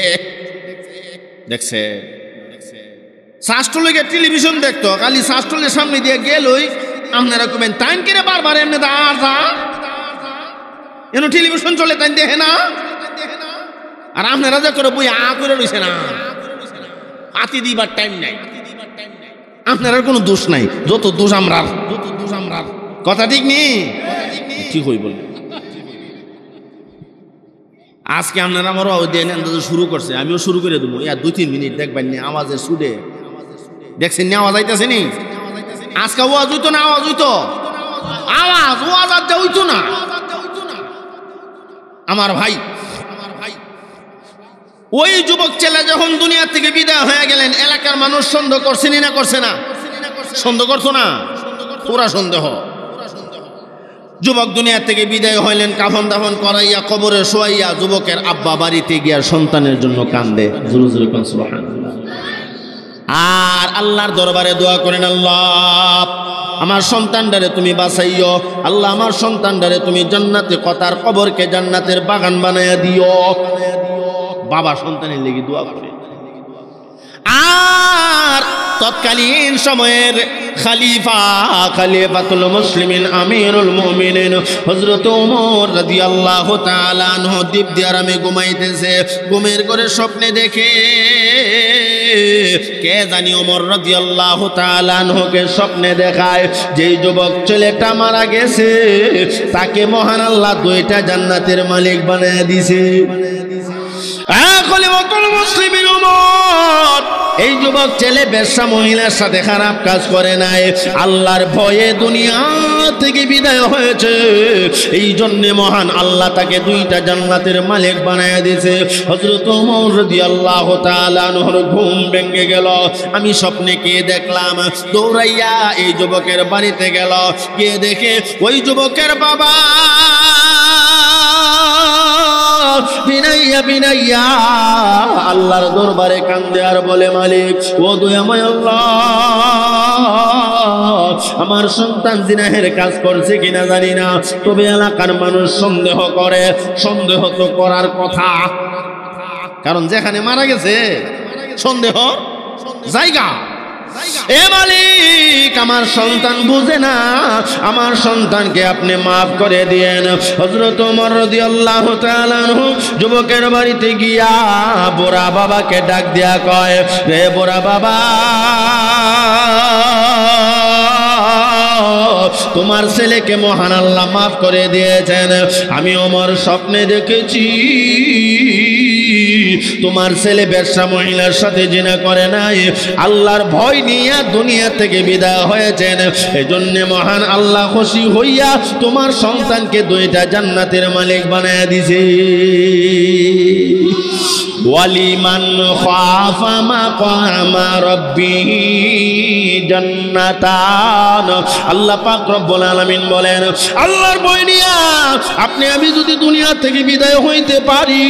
শাস্ত্রলো গিয়ে টেলিভিশন দেখতো, খালি শাস্ত্রলের সামনে দিয়ে গেলই আপনারা কবেন তাই কেড়ে বারবার এমনি এন টেলিভিশন চলে তাই দেখে না। আর আপনারা যা করে বই করে রয়েছে না, হাতি দিবার টাইম নাই। আপনার কোনো দোষ নাই, যত দোষ আমরা, কথা ঠিক নেই? ঠিক হই বল। আজকে আপনারা আমার শুরু করছে, আমিও শুরু করে দেবো। 2-3 মিনিট দেখবেন নি আওয়াজের সুডে, দেখছেন নি আওয়াজ আইতেছে নি? আজকে ওয়াজ হইতো না, আওয়াজ হইতো, ওয়াজ আর হইতো না। আমার ভাই, ওই যুবক ছেলে যখন দুনিয়া থেকে বিদায় হয়ে গেলেন, এলাকার মানুষ সন্দেহ করছে না? করছে না? সন্দেহ করছো না? পুরা সন্দেহ। যুবক দুনিয়া থেকে বিদায় হইলেন, কাফন দাফন করাইয়া কবরে শোয়াইয়া যুবকের আব্বা বাড়িতে গিয়া সন্তানের জন্য কান্দে। আর আল্লাহর দরবারে দোয়া করেন, আল্লাহ আমার সন্তানটারে তুমি বাঁচাইও, আল্লাহ আমার সন্তানটারে তুমি জান্নাতে কথার কবরকে জান্নাতের বাগান বানাইয়া দিও। বাবা সন্তানের লেগে দোয়া করে। আর তৎকালীন সময়ের খলিফাতুল মুসলিমিন আমিরুল মুমিনিন হযরত ওমর রাদিয়াল্লাহু তাআলা আনহু দিব্যি আরামে ঘুমাইতেছে। ঘুমের করে স্বপ্নে দেখে, কে জানি ওমর রাদিয়াল্লাহু তাআলা আনহুকে স্বপ্নে দেখায় যেই যুবক ছেলেটা মারা গেছে তাকে মহান আল্লাহ 2টা জান্নাতের মালিক বানায় দিয়েছে। খলিফাতুল মুসলিমিন ওমর এই যুবক ছেলে বেশ্যা মহিলার সাথে খারাপ কাজ করে নাই, আল্লাহর ভয়ে দুনিয়া থেকে বিদায় হয়েছে। এই জন্য মহান আল্লাহ তাকে 2টা জান্নাতের মালিক বানায় দিয়েছে। হযরত ওমর রাদিয়াল্লাহু তাআলা আনহুর ঘুম ভেঙে গেল। আমি স্বপ্নে কে দেখলাম, দৌড়াইয়া এই যুবকের বাড়িতে গেল, গিয়ে দেখে ওই যুবকের বাবা বিনাইয়া বিনাইয়া আল্লাহর দরবারে কান্দে আর বলে, মালিক ও দয়াময় আল্লাহ, আমার সন্তান জিনাহের কাজ করছে কিনা জানি না, তবে এলাকার মানুষ সন্দেহ করে। সন্দেহ তো করার কথা, কারণ যেখানে মারা গেছে সন্দেহ জায়গা। এ মালিক, আমার সন্তান বুঝে না, আমার সন্তানকে আপনি মাফ করে দিয়েন। হযরত ওমর রাদিয়াল্লাহু তাআলা আনহু যুবকের বাড়িতে গিয়া বুড়া বাবাকে ডাক দিয়া কয়, রে বুড়া বাবা, তোমার ছেলেকে মহান আল্লাহ মাফ করে দিয়েছেন। আমি ওমর স্বপ্নে দেখেছি তোমার ছেলে বেশ্যা মহিলার সাথে জিনা করে নাই, আল্লাহর ভয় নিয়ে দুনিয়া থেকে বিদায় হয়েছেন। এজন্য মহান আল্লাহ খুশি হইয়া তোমার সন্তানকে 2টা জান্নাতের মালিক বানায় দিয়েছে। ওয়ালিমান খাফা মাকামা রাব্বিহি জান্নাতান। আল্লাহ পাক রব্বুল আলামিন বলেন, আল্লাহর ভয় নিয়া আপনি আমি যদি দুনিয়া থেকে বিদায় হইতে পারি,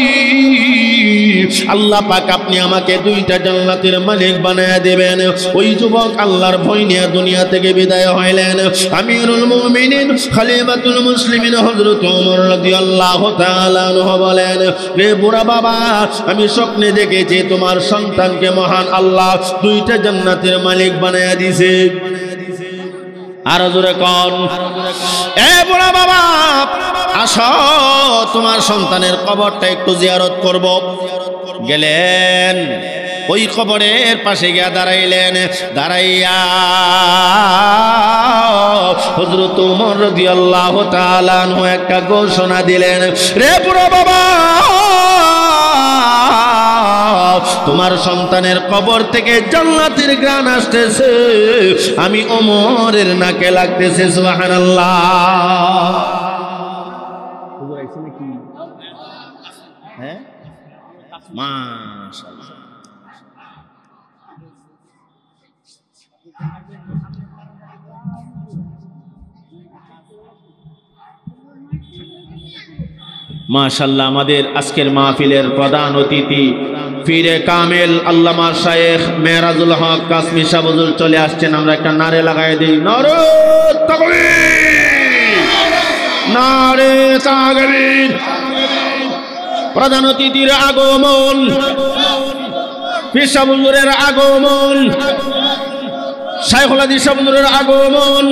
আল্লাহ পাক আপনি আমাকে 2টা জান্নাতের মালিক বানায় দেবেন। ওই যুবক আল্লাহর ভয় নিয়ে দুনিয়া থেকে বিদায় হইলেন। আমিরুল মুমিনিন খলিফাতুল মুসলিমিন হযরত ওমর রাদিয়াল্লাহু তাআলা আনহু বলেন, রে বুড়া বাবা, আমি স্বপ্নে দেখেছি তোমার সন্তানকে মহান আল্লাহ 2টা জান্নাতের মালিক বানায় দিয়েছে। আরো জোরে কোন, এ বুড়া বাবা আসো তোমার সন্তানের কবরটা একটু জিয়ারত করব। গেলেন ওই কবরের পাশে গিয়া দাঁড়াইলেন, দাঁড়াইয়া হযরত ওমর রাদিয়াল্লাহু তাআলা আনহু একটা ঘোষণা দিলেন, রে বুড়া বাবা তোমার সন্তানের কবর থেকে জান্নাতের ঘ্রাণ আসতেছে, আমি ওমরের নাকে লাগতেছে। সুবহানাল্লাহ। হুজুর আইছে নাকি? হ্যাঁ মাশাআল্লাহ। মাশাআল্লাহ। আমাদের আজকের মাহফিলের প্রধান অতিথি পীরে কামেল আল্লামা শায়েখ মেহরাজুল হক কাসমি সাহেব হুজুর চলে আসছেন। আমরা একটা নারে লাগাই দিই, নারে তাকবীর, নারে তাকবীর। প্রধান অতিথির আগমন, পীর সাহেব হুজুরের আগমন, শাইখুল হাদিস সাহেব হুজুরের আগমন,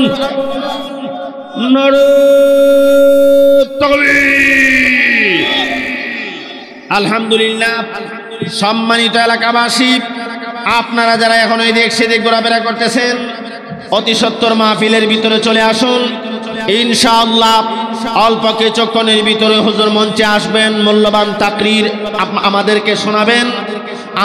নারে তাকবীর। আলহামদুলিল্লাহ। সম্মানিত এলাকাবাসী, আপনারা যারা এখন এই দিক সেদিক ঘোরাফেরা করতেছেন, অতি সত্বর মাহফিলের ভিতরে চলে আসুন। ইনশাআল্লাহ অল্প কিছুক্ষণের ভিতরে হুজুর মঞ্চে আসবেন, মূল্যবান তাকরীর আমাদেরকে শোনাবেন।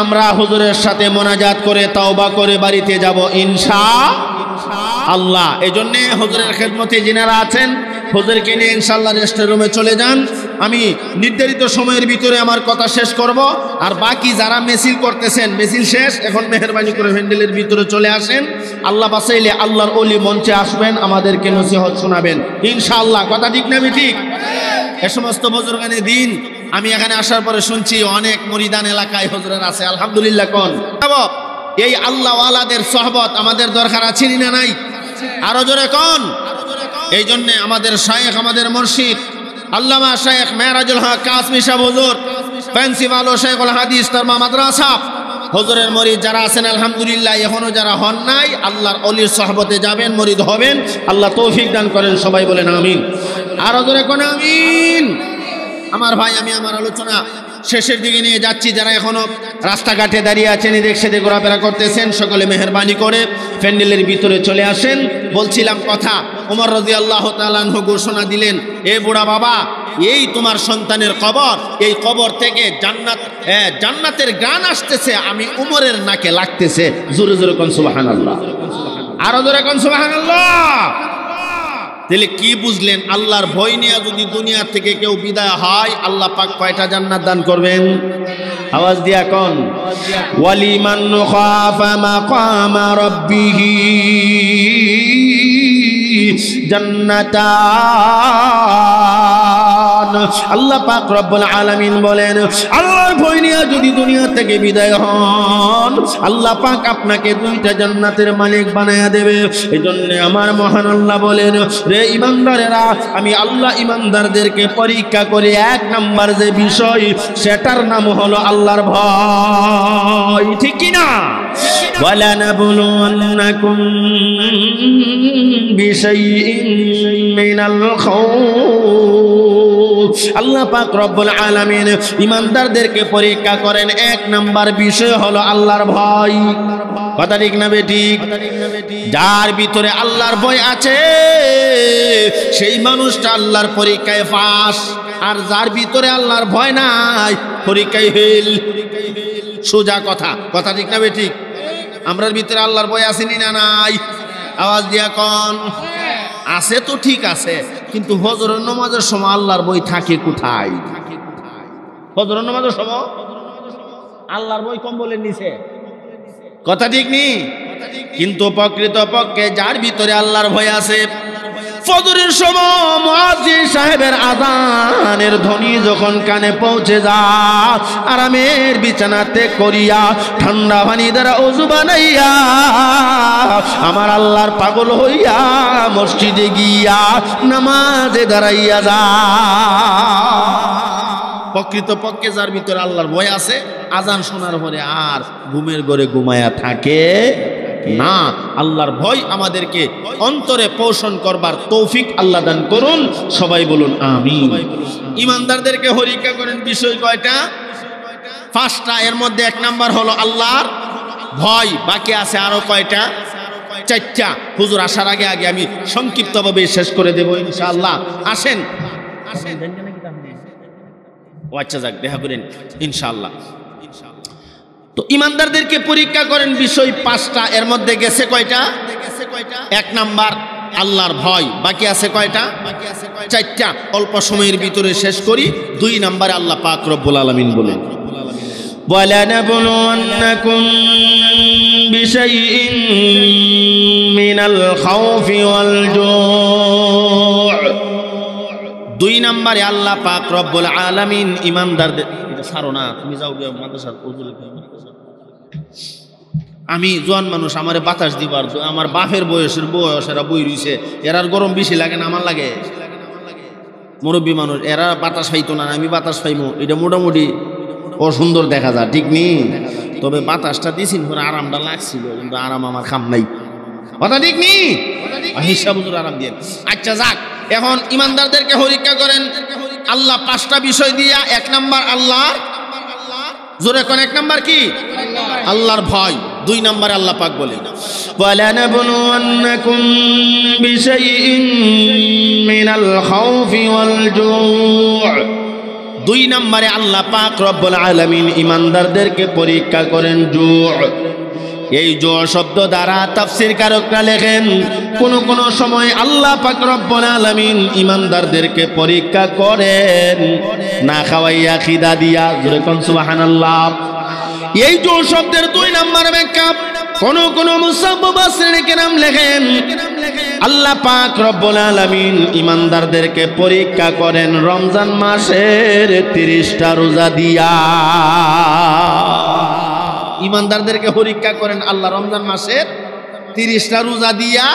আমরা হুজুরের সাথে মোনাজাত করে তওবা করে বাড়িতে যাব ইনশাআল্লাহ। এজন্য হুজুরের খেদমতে যিনারা আছেন হুজুরকে নিয়ে ইনশাআল্লাহ রেস্টের রুমে চলে যান। আমি নির্ধারিত সময়ের ভিতরে আমার কথা শেষ করব, আর বাকি যারা মিছিল করতেছেন মিছিল শেষ, এখন মেহেরবানি করে হ্যান্ডেলের ভিতরে চলে আসেন। আল্লাহ বাসাইলে আল্লাহর ওলি মঞ্চে আসবেন, আমাদেরকে নসিহত শোনাবেন ইনশাআল্লাহ। কথা ঠিক না ঠিক? এ সমস্ত বুজুর্গানে দিন আমি এখানে আসার পরে শুনছি অনেক মুরিদান এলাকায় হুজুরের আছে, আলহামদুলিল্লাহ। কোন এই আল্লাহ ওয়ালাদের সোহবত আমাদের দরকার আছে না নাই? আরো জোরে কোন। এই জন্য আমাদের শায়েখ, আমাদের মুর্শিদ আল্লামা শায়েখ মেহরাজুল হক কাসমি সাহেব হুজুর, প্রিন্সিপাল ও শাইখুল হাদিস তারমা মাদ্রাসা, হুজুরের মুরিদ যারা আছেন আলহামদুলিল্লাহ, এখনো যারা হন নাই আল্লাহর ওলির সোহবতে যাবেন, মুরিদ হবেন। আল্লাহ তৌফিক দান করেন, সবাই বলেন আমিন। আরো জোরে কোন আমিন। আমার ভাই, আমি আমার আলোচনা শেষের দিকে নিয়ে যাচ্ছি। যারা এখনো রাস্তাঘাটে দাঁড়িয়ে আছেন, এদিক সেদিক ঘোরাফেরা করতেছেন, সকলে মেহেরবানি করে প্যান্ডেলের ভিতরে চলে আসেন। বলছিলাম কথা, ওমর রাদিয়াল্লাহু তাআলা আনহু ঘোষণা দিলেন, এ বুড়া বাবা এই তোমার সন্তানের কবর, এই কবর থেকে জান্নাতের ঘ্রাণ আসতেছে, আমি ওমরের নাকে লাগতেছে। জোরে জোরে কোন সুবহানাল্লাহ, আরো জোরে কোন সুবহানাল্লাহ। তাহলে কি বুঝলেন? আল্লাহর ভয় নিয়ে যদি দুনিয়া থেকে কেউ বিদায় হয়, আল্লাহ পাক কয়টা জান্নাত দান করবেন? আওয়াজ দিয়া কোন, ওয়ালিমান খাফা মাকামা রাব্বিহি জান্নাতান। আল্লাহ পাক রব্বুল আলামিন বলেন, আল্লাহর ভয় নিয়ে যদি দুনিয়া থেকে বিদায় হন, আল্লাহ পাক আপনাকে দুইটা জান্নাতের মালিক বানায়া দেবে। এজন্য আমার মহান আল্লাহ বলেন, রে ইমানদারেরা, আমি আল্লাহ ইমানদারদেরকে পরীক্ষা করে এক নাম্বার যে বিষয়, সেটার নাম হলো আল্লাহর ভয়। ঠিক কি না? ওয়ালা নাবলুওয়ান্নাকুম বিশাইইন মিনাল খাউফ। আল্লাহ পাক রব্বুল আলামিন ইমানদারদেরকে পরীক্ষা করেন, এক নাম্বার বিষয় হলো আল্লাহর ভয়। কথা ঠিক না বেঠিক? যার ভিতরে আল্লাহর ভয় আছে সেই মানুষটা আল্লাহর পরীক্ষায় পাস, আর যার ভিতরে আল্লাহর ভয় নাই পরীক্ষায় ফেল। সোজা কথা। কথা ঠিক না বেঠিক? আমরার ভিতরে আল্লাহর ভয় আছে না নাই? আওয়াজ দিয়া কোন। আছে তো ঠিক আছে, কিন্তু হজরের নামাজের সময় আল্লাহর ভয় থাকে কোথায়? হজরের নামাজের সময় আল্লাহর ভয় কম্বলের নিচে। কথা ঠিক নি? কিন্তু প্রকৃতপক্ষে যার ভিতরে আল্লাহর ভয় আছে, ফজরের সময় মুয়াজ্জিন সাহেবের আযানের ধ্বনি যখন কানে পৌঁছে যায়, আরামের বিছানাতে করিয়া ঠান্ডা পানি দ্বারা ওযু বানাইয়া আমার আল্লাহর পাগল হইয়া মসজিদে গিয়া নামাজে দাঁড়াইয়া যায়। প্রকৃতপক্ষে যার ভিতরে আল্লাহর ভয় আছে, আযান শোনার পরে আর ঘুমের ঘরে ঘুমায়া থাকে না। আল্লাহর ভয় আমাদেরকে অন্তরে পোষণ করবার তৌফিক আল্লাহ দান করুন। সবাই বলুন আমিন। ইমানদারদেরকে পরীক্ষা করেন বিষয় কয়টা? 5টা। এর মধ্যে 1 নাম্বার হলো আল্লাহর ভয়। বাকি আছে আরো কয়টা? 4টা। হুজুর আসার আগে আগে আমি সংক্ষিপ্তভাবে শেষ করে দেব ইনশাআল্লাহ। আসেন। ও আচ্ছা, যাক, দেখা করেন ইনশাআল্লাহ। তো ইমানদারদেরকে পরীক্ষা করেন বিষয় 5টা। এর মধ্যে গেছে কয়টা? 1 নাম্বার আল্লাহর ভয়। বাকি আছে কয়টা? 4টা। অল্প সময়ের ভিতরে শেষ করি। 2 নাম্বারে আল্লাহ পাক রব্বুল আলামিন বলেন, وَلَنَبْلُوَنَّكُمْ بِشَيْءٍ مِّنَ الْخَوْفِ وَالْجُوعِ। 2 নম্বরে আল্লাহ পাক রব্বুল আলামিন ইমানদারদের, এটা ছাড়ো না, তুমি যাও গিয়ে মাদ্রাসার হুজুরে। আমি জোয়ান মানুষ, আমারে বাতাস দিবার, আমার বাপের বয়সেরা বই রইছে, এরার গরম বেশি লাগে না আমার লাগে? মুরব্বী মানুষ, এরা বাতাস পাইতো না, আমি বাতাস পাইমু, এটা মোটামুটি অসুন্দর দেখা যায়, ঠিক নেই? তবে বাতাসটা দিয়েছিল পরে আরামটা লাগছিল, কিন্তু আরাম আমার খাম নাই, কথা ঠিক নেই? হিসাব হুজুর আরাম দিয়ে। আচ্ছা, যাক, এখন ইমানদারদেরকে পরীক্ষা করেন আল্লাহ 5টা বিষয় দিয়া। 1 নাম্বার আল্লাহর, জোরে কোন 1 নাম্বার কি? আল্লাহর ভয়। 2 নাম্বারে আল্লাহ পাক বলেন, وَلَنَبْلُوَنَّكُمْ بِشَيْءٍ مِّنَ الْخَوْفِ وَالْجُوعِ। 2 নম্বরে আল্লাহ পাক রব্বুল আলামিন ইমানদারদেরকে পরীক্ষা করেন জু'। এই জু' শব্দ দ্বারা তাফসীরকারকরা লেখেন, কোন সময় আল্লাহ পাক রব্বুল আলামিন ইমানদারদেরকে পরীক্ষা করেন না খাওয়াইয়া খিদা দিয়া। জোরে কোন সুবহানাল্লাহ। এই জু' শব্দের 2 নম্বর ব্যাখ্যা কোন মুসাফফিরিন কেরাম লেখেন, আল্লাহ পাক রব্বুল আলামিন ইমানদারদেরকে পরীক্ষা করেন রমজান মাসের 30টা রোজা দিয়া। ইমানদারদেরকে পরীক্ষা করেন আল্লাহ রমজান মাসের 30টা রোজা দিয়া।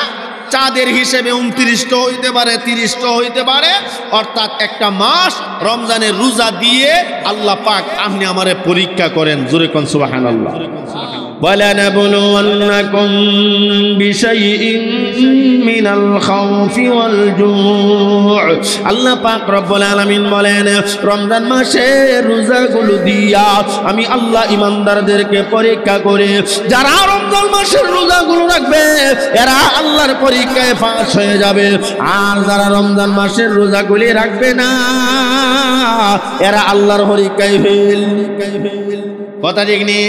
চাঁদের হিসেবে 29টা হইতে পারে, 30টা হইতে পারে, অর্থাৎ একটা মাস রমজানের রোজা দিয়ে আল্লাহ পাক আপনি আমারে পরীক্ষা করেন। জোরে কোন সুবহানাল্লাহ। وَلَنَبْلُوَنَّكُمْ بِشَيْءٍ مِّنَ الْخَوْفِ وَالْجُوعِ। আল্লাহ পাক রব্বুল আলামিন বলেন, রমজান মাসের রোজাগুলো দিয়া আমি আল্লাহ ইমানদারদেরকে পরীক্ষা করে, যারা রমজান মাসের রোজাগুলো রাখবে এরা আল্লাহর পরীক্ষায় পাস হয়ে যাবে, আর যারা রমজান মাসের রোজাগুলি রাখবে না এরা আল্লাহর পরীক্ষায় ফেল। কথা ঠিক নেই?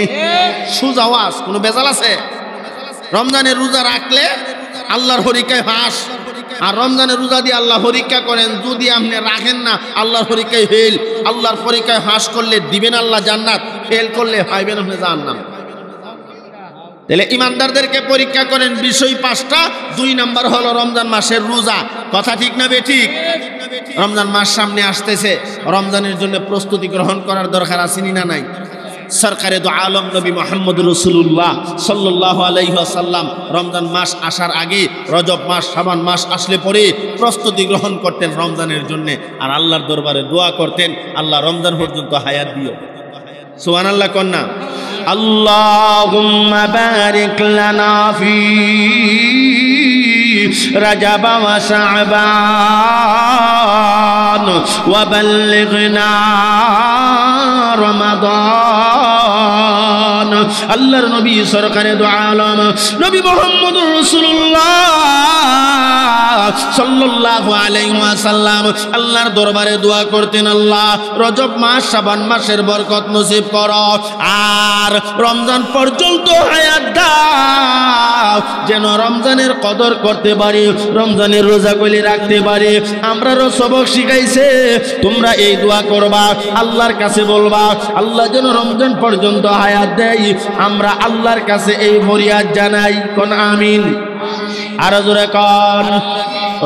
সুজা ওয়াজ, কোনো বেজাল আছে? রমজানের রোজা রাখলে আল্লাহর পরীক্ষায় পাস, আর রমজানের রোজা দিয়ে আল্লাহ পরীক্ষা করেন। যদি আপনি রাখেন না আল্লাহর পরীক্ষায় ফেল। আল্লাহর পরীক্ষায় পাস করলে দিবেন আল্লাহ জান্নাত, ফেল করলে পাইবেন আপনি জাহান্নাম। তাহলে ইমানদারদেরকে পরীক্ষা করেন বিষয় 5টা। 2 নাম্বার হলো রমজান মাসের রোজা। কথা ঠিক না বেঠিক? রমজান মাস সামনে আসতেছে, রমজানের জন্য প্রস্তুতি গ্রহণ করার দরকার আছে না নাই? সরকারে দু আলম নবী মুহাম্মদ রাসূলুল্লাহ সাল্লাল্লাহু আলাইহি ওয়াসাল্লাম রমজান মাস আসার আগে, রজব মাস, শাবান মাস আসলে পরে প্রস্তুতি গ্রহণ করতেন রমজানের জন্য, আর আল্লাহর দরবারে দোয়া করতেন, আল্লাহ রমজান পর্যন্ত হায়াত দিও। সুবহানাল্লাহ কন্যা। আল্লাহুম্মা বারিক লানা ফি রাজাব ওয়া শাবান ওয়া বাল্লিগনা রমাদান। আল্লাহর নবী সরকারে দু আলম নবী মুহাম্মদুর রাসূলুল্লাহ সাল্লাল্লাহু আলাইহি ওয়াসাল্লাম আল্লাহর দরবারে দোয়া করতেন, আল্লাহ রজব মাস, শাবান মাসের বরকত নসিব করো, আর রমজান পর্যন্ত হায়াত দাও, যেন রমজানের কদর করতে পারি, রমজানের রোজাগুলি রাখতে পারি। আমরারও সবক শিখাইছে, তোমরা এই দোয়া করবা, আল্লাহর কাছে বলবা আল্লাহ যেন রমজান পর্যন্ত হায়াত দেয়। আমরা আল্লাহর কাছে এই ফরিয়াদ জানাই, কোন আমিন। আর জোরে কোন।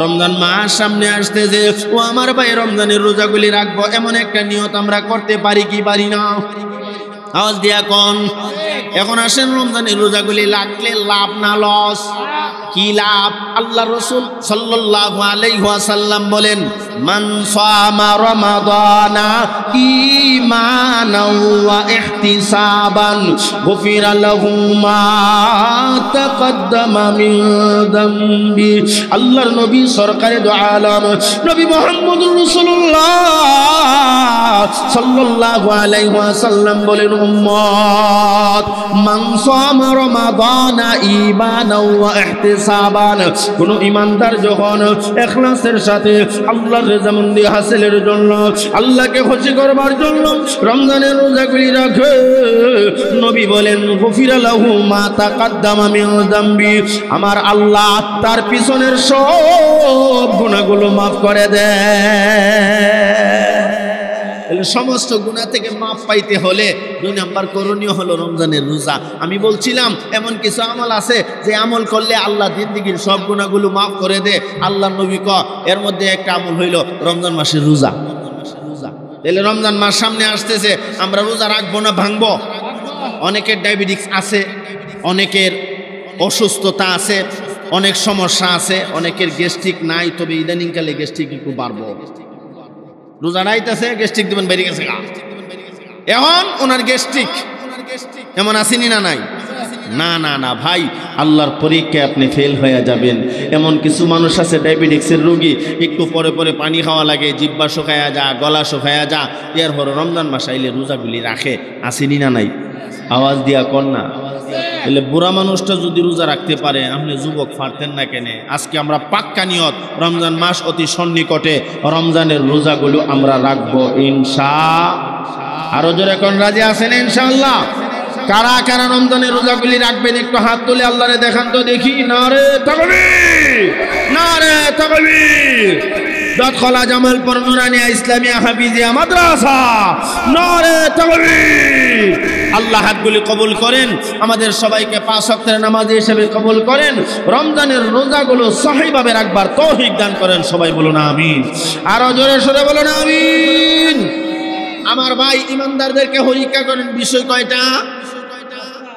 রমজান মাস সামনে আসতেছে, ও আমার ভাই রমজানের রোজাগুলি রাখবো, এমন একটা নিয়ত আমরা করতে পারি কি পারি না? আওয়াজ দিয়া কোন। এখন আসেন রমজানের রোজাগুলি লাগলে লাভ না লস? কি লাভ? আল্লাহ রাসূল সাল্লাল্লাহু আলাইহি ওয়াসাল্লাম বলেন, মান সামা রমাদানা ঈমানাও ওয়া ইহতিসাবান গুফিরা লাহু মা তাকদ্দামা মিন যামবি। আল্লাহর নবী সরকারে দু আলম নবী মুহাম্মদুর রাসূলুল্লাহ সাল্লাল্লাহু আলাইহি ওয়াসাল্লাম বলেন, উম্মত মান সামা রমাদানা ঈমানাও ওয়া ইহতিসাবান, কোন ঈমানদার যখন ইখলাসের সাথে আল্লাহর রেজামন্দি হাসিলের জন্য, আল্লাহকে খুশি করবার জন্য রমজানের রোজাগুলি রাখে, নবী বলেন গুফিরা লাহু মা তাকদ্দামা মিন যামবি, আমার আল্লাহ তার পিছনের সব গুনাহগুলো মাফ করে দেয়। সমস্ত গুনাহ থেকে মাফ পাইতে হলে 2 নাম্বার করণীয় হলো রমজানের রোজা। আমি বলছিলাম এমন কিছু আমল আছে যে আমল করলে আল্লাহ জিন্দেগীর সব গুনাহগুলো মাফ করে দেয়। আল্লাহ নবী এর মধ্যে একটা আমল হইল রমজান মাসের রোজা। তাহলে রমজান মাস সামনে আসতেছে, আমরা রোজা রাখবো না ভাঙবো? অনেকের ডায়াবেটিস আছে, অনেকের অসুস্থতা আছে, অনেক সমস্যা আছে, অনেকের গ্যাস্ট্রিক নাই, তবে ইদানিংকালে গ্যাস্ট্রিক একটু বাড়বো। রোজা রাইতেছে গ্যাস্ট্রিক দিবেন বেরিয়ে গেছে, এখন ওনার গ্যাস্ট্রিক এমন আসেনি না নাই? না না না ভাই, আল্লাহর পরীক্ষায় আপনি ফেল হয়ে যাবেন। এমন কিছু মানুষ আছে ডায়াবেটিক্সের রোগী, একটু পরে পরে পানি খাওয়া লাগে, জিহ্বা শুকায়া যা, গলা শুকায়া যা, এরপর রমজান মাস আইলে রোজাগুলি রাখে, আসেনি না নাই? আওয়াজ দিয়া কর না। তাহলে বুড়া মানুষটা যদি রোজা রাখতে পারে, আপনি যুবক পারতেন না কেন? আজকে আমরা পাক্কা নিয়ত, রমজান মাস অতি সন্নিকটে, রমজানের রোজাগুলো আমরা রাখবো ইনশাআল্লাহ। আরো জোরে কোন রাজি আছেন ইনশাআল্লাহ? কারা কারা রমজানের রোজাগুলি রাখবেন একটু হাত তুলে আল্লাহরে দেখান তো দেখি। নারে তাকবীর, নারে তাকবীর। দতখলা জামালপুর নুরানিয়া ইসলামিয়া হাফিজিয়া মাদ্রাসা, নারে তাকবীর। আল্লাহ হাতগুলি কবুল করেন, আমাদের সবাইকে 5 ওয়াক্তের নামাজি হিসেবে কবুল করেন, রমজানের রোজাগুলো সহিভাবে রাখবার তৌফিক দান করেন। সবাই বলুন আমিন। আরো জোরে সরে বলুন আমিন। আমার ভাই ইমানদারদেরকে পরীক্ষা করেন বিষয় কয়টা?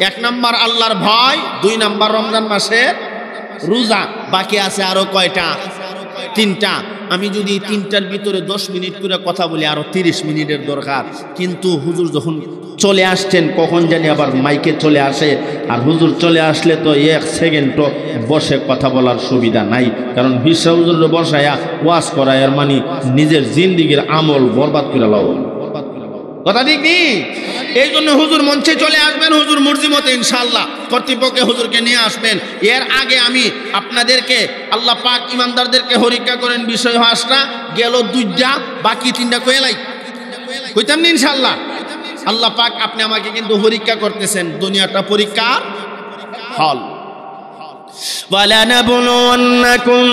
1 নাম্বার আল্লাহর ভয়, 2 নাম্বার রমজান মাসের রোজা, বাকি আছে আরো কয়টা? 3টা। আমি যদি 3টার ভিতরে 10 মিনিট করে কথা বলি, আরো 30 মিনিটের দরকার। কিন্তু হুজুর যখন চলে আসছেন, কখন জানি আবার মাইকে চলে আসে, আর হুজুর চলে আসলে তো 1 সেকেন্ডও বসে কথা বলার সুবিধা নাই, কারণ বিশ্ব হুজুর বসায়া ওয়াজ করা এর মানে নিজের জিন্দিগির আমল বরবাদ করে লাও। কথা ঠিক নেই? এই জন্য হুজুর মঞ্চে চলে আসবেন, হুজুর মর্জি মতো ইনশাআল্লাহ কর্তৃপক্ষে হুজুরকে নিয়ে আসবেন। এর আগে আমি আপনাদেরকে আল্লাহ পাক ইমানদারদেরকে পরীক্ষা করেন বিষয় 5টা গেল, 2টা বাকি 3টা কইলাই কইতাম না ইনশাআল্লাহ। আল্লাহ পাক আপনি আমাকে কিন্তু পরীক্ষা করতেছেন, দুনিয়াটা পরীক্ষার হল। وَلَنَبْلُوَنَّكُمْ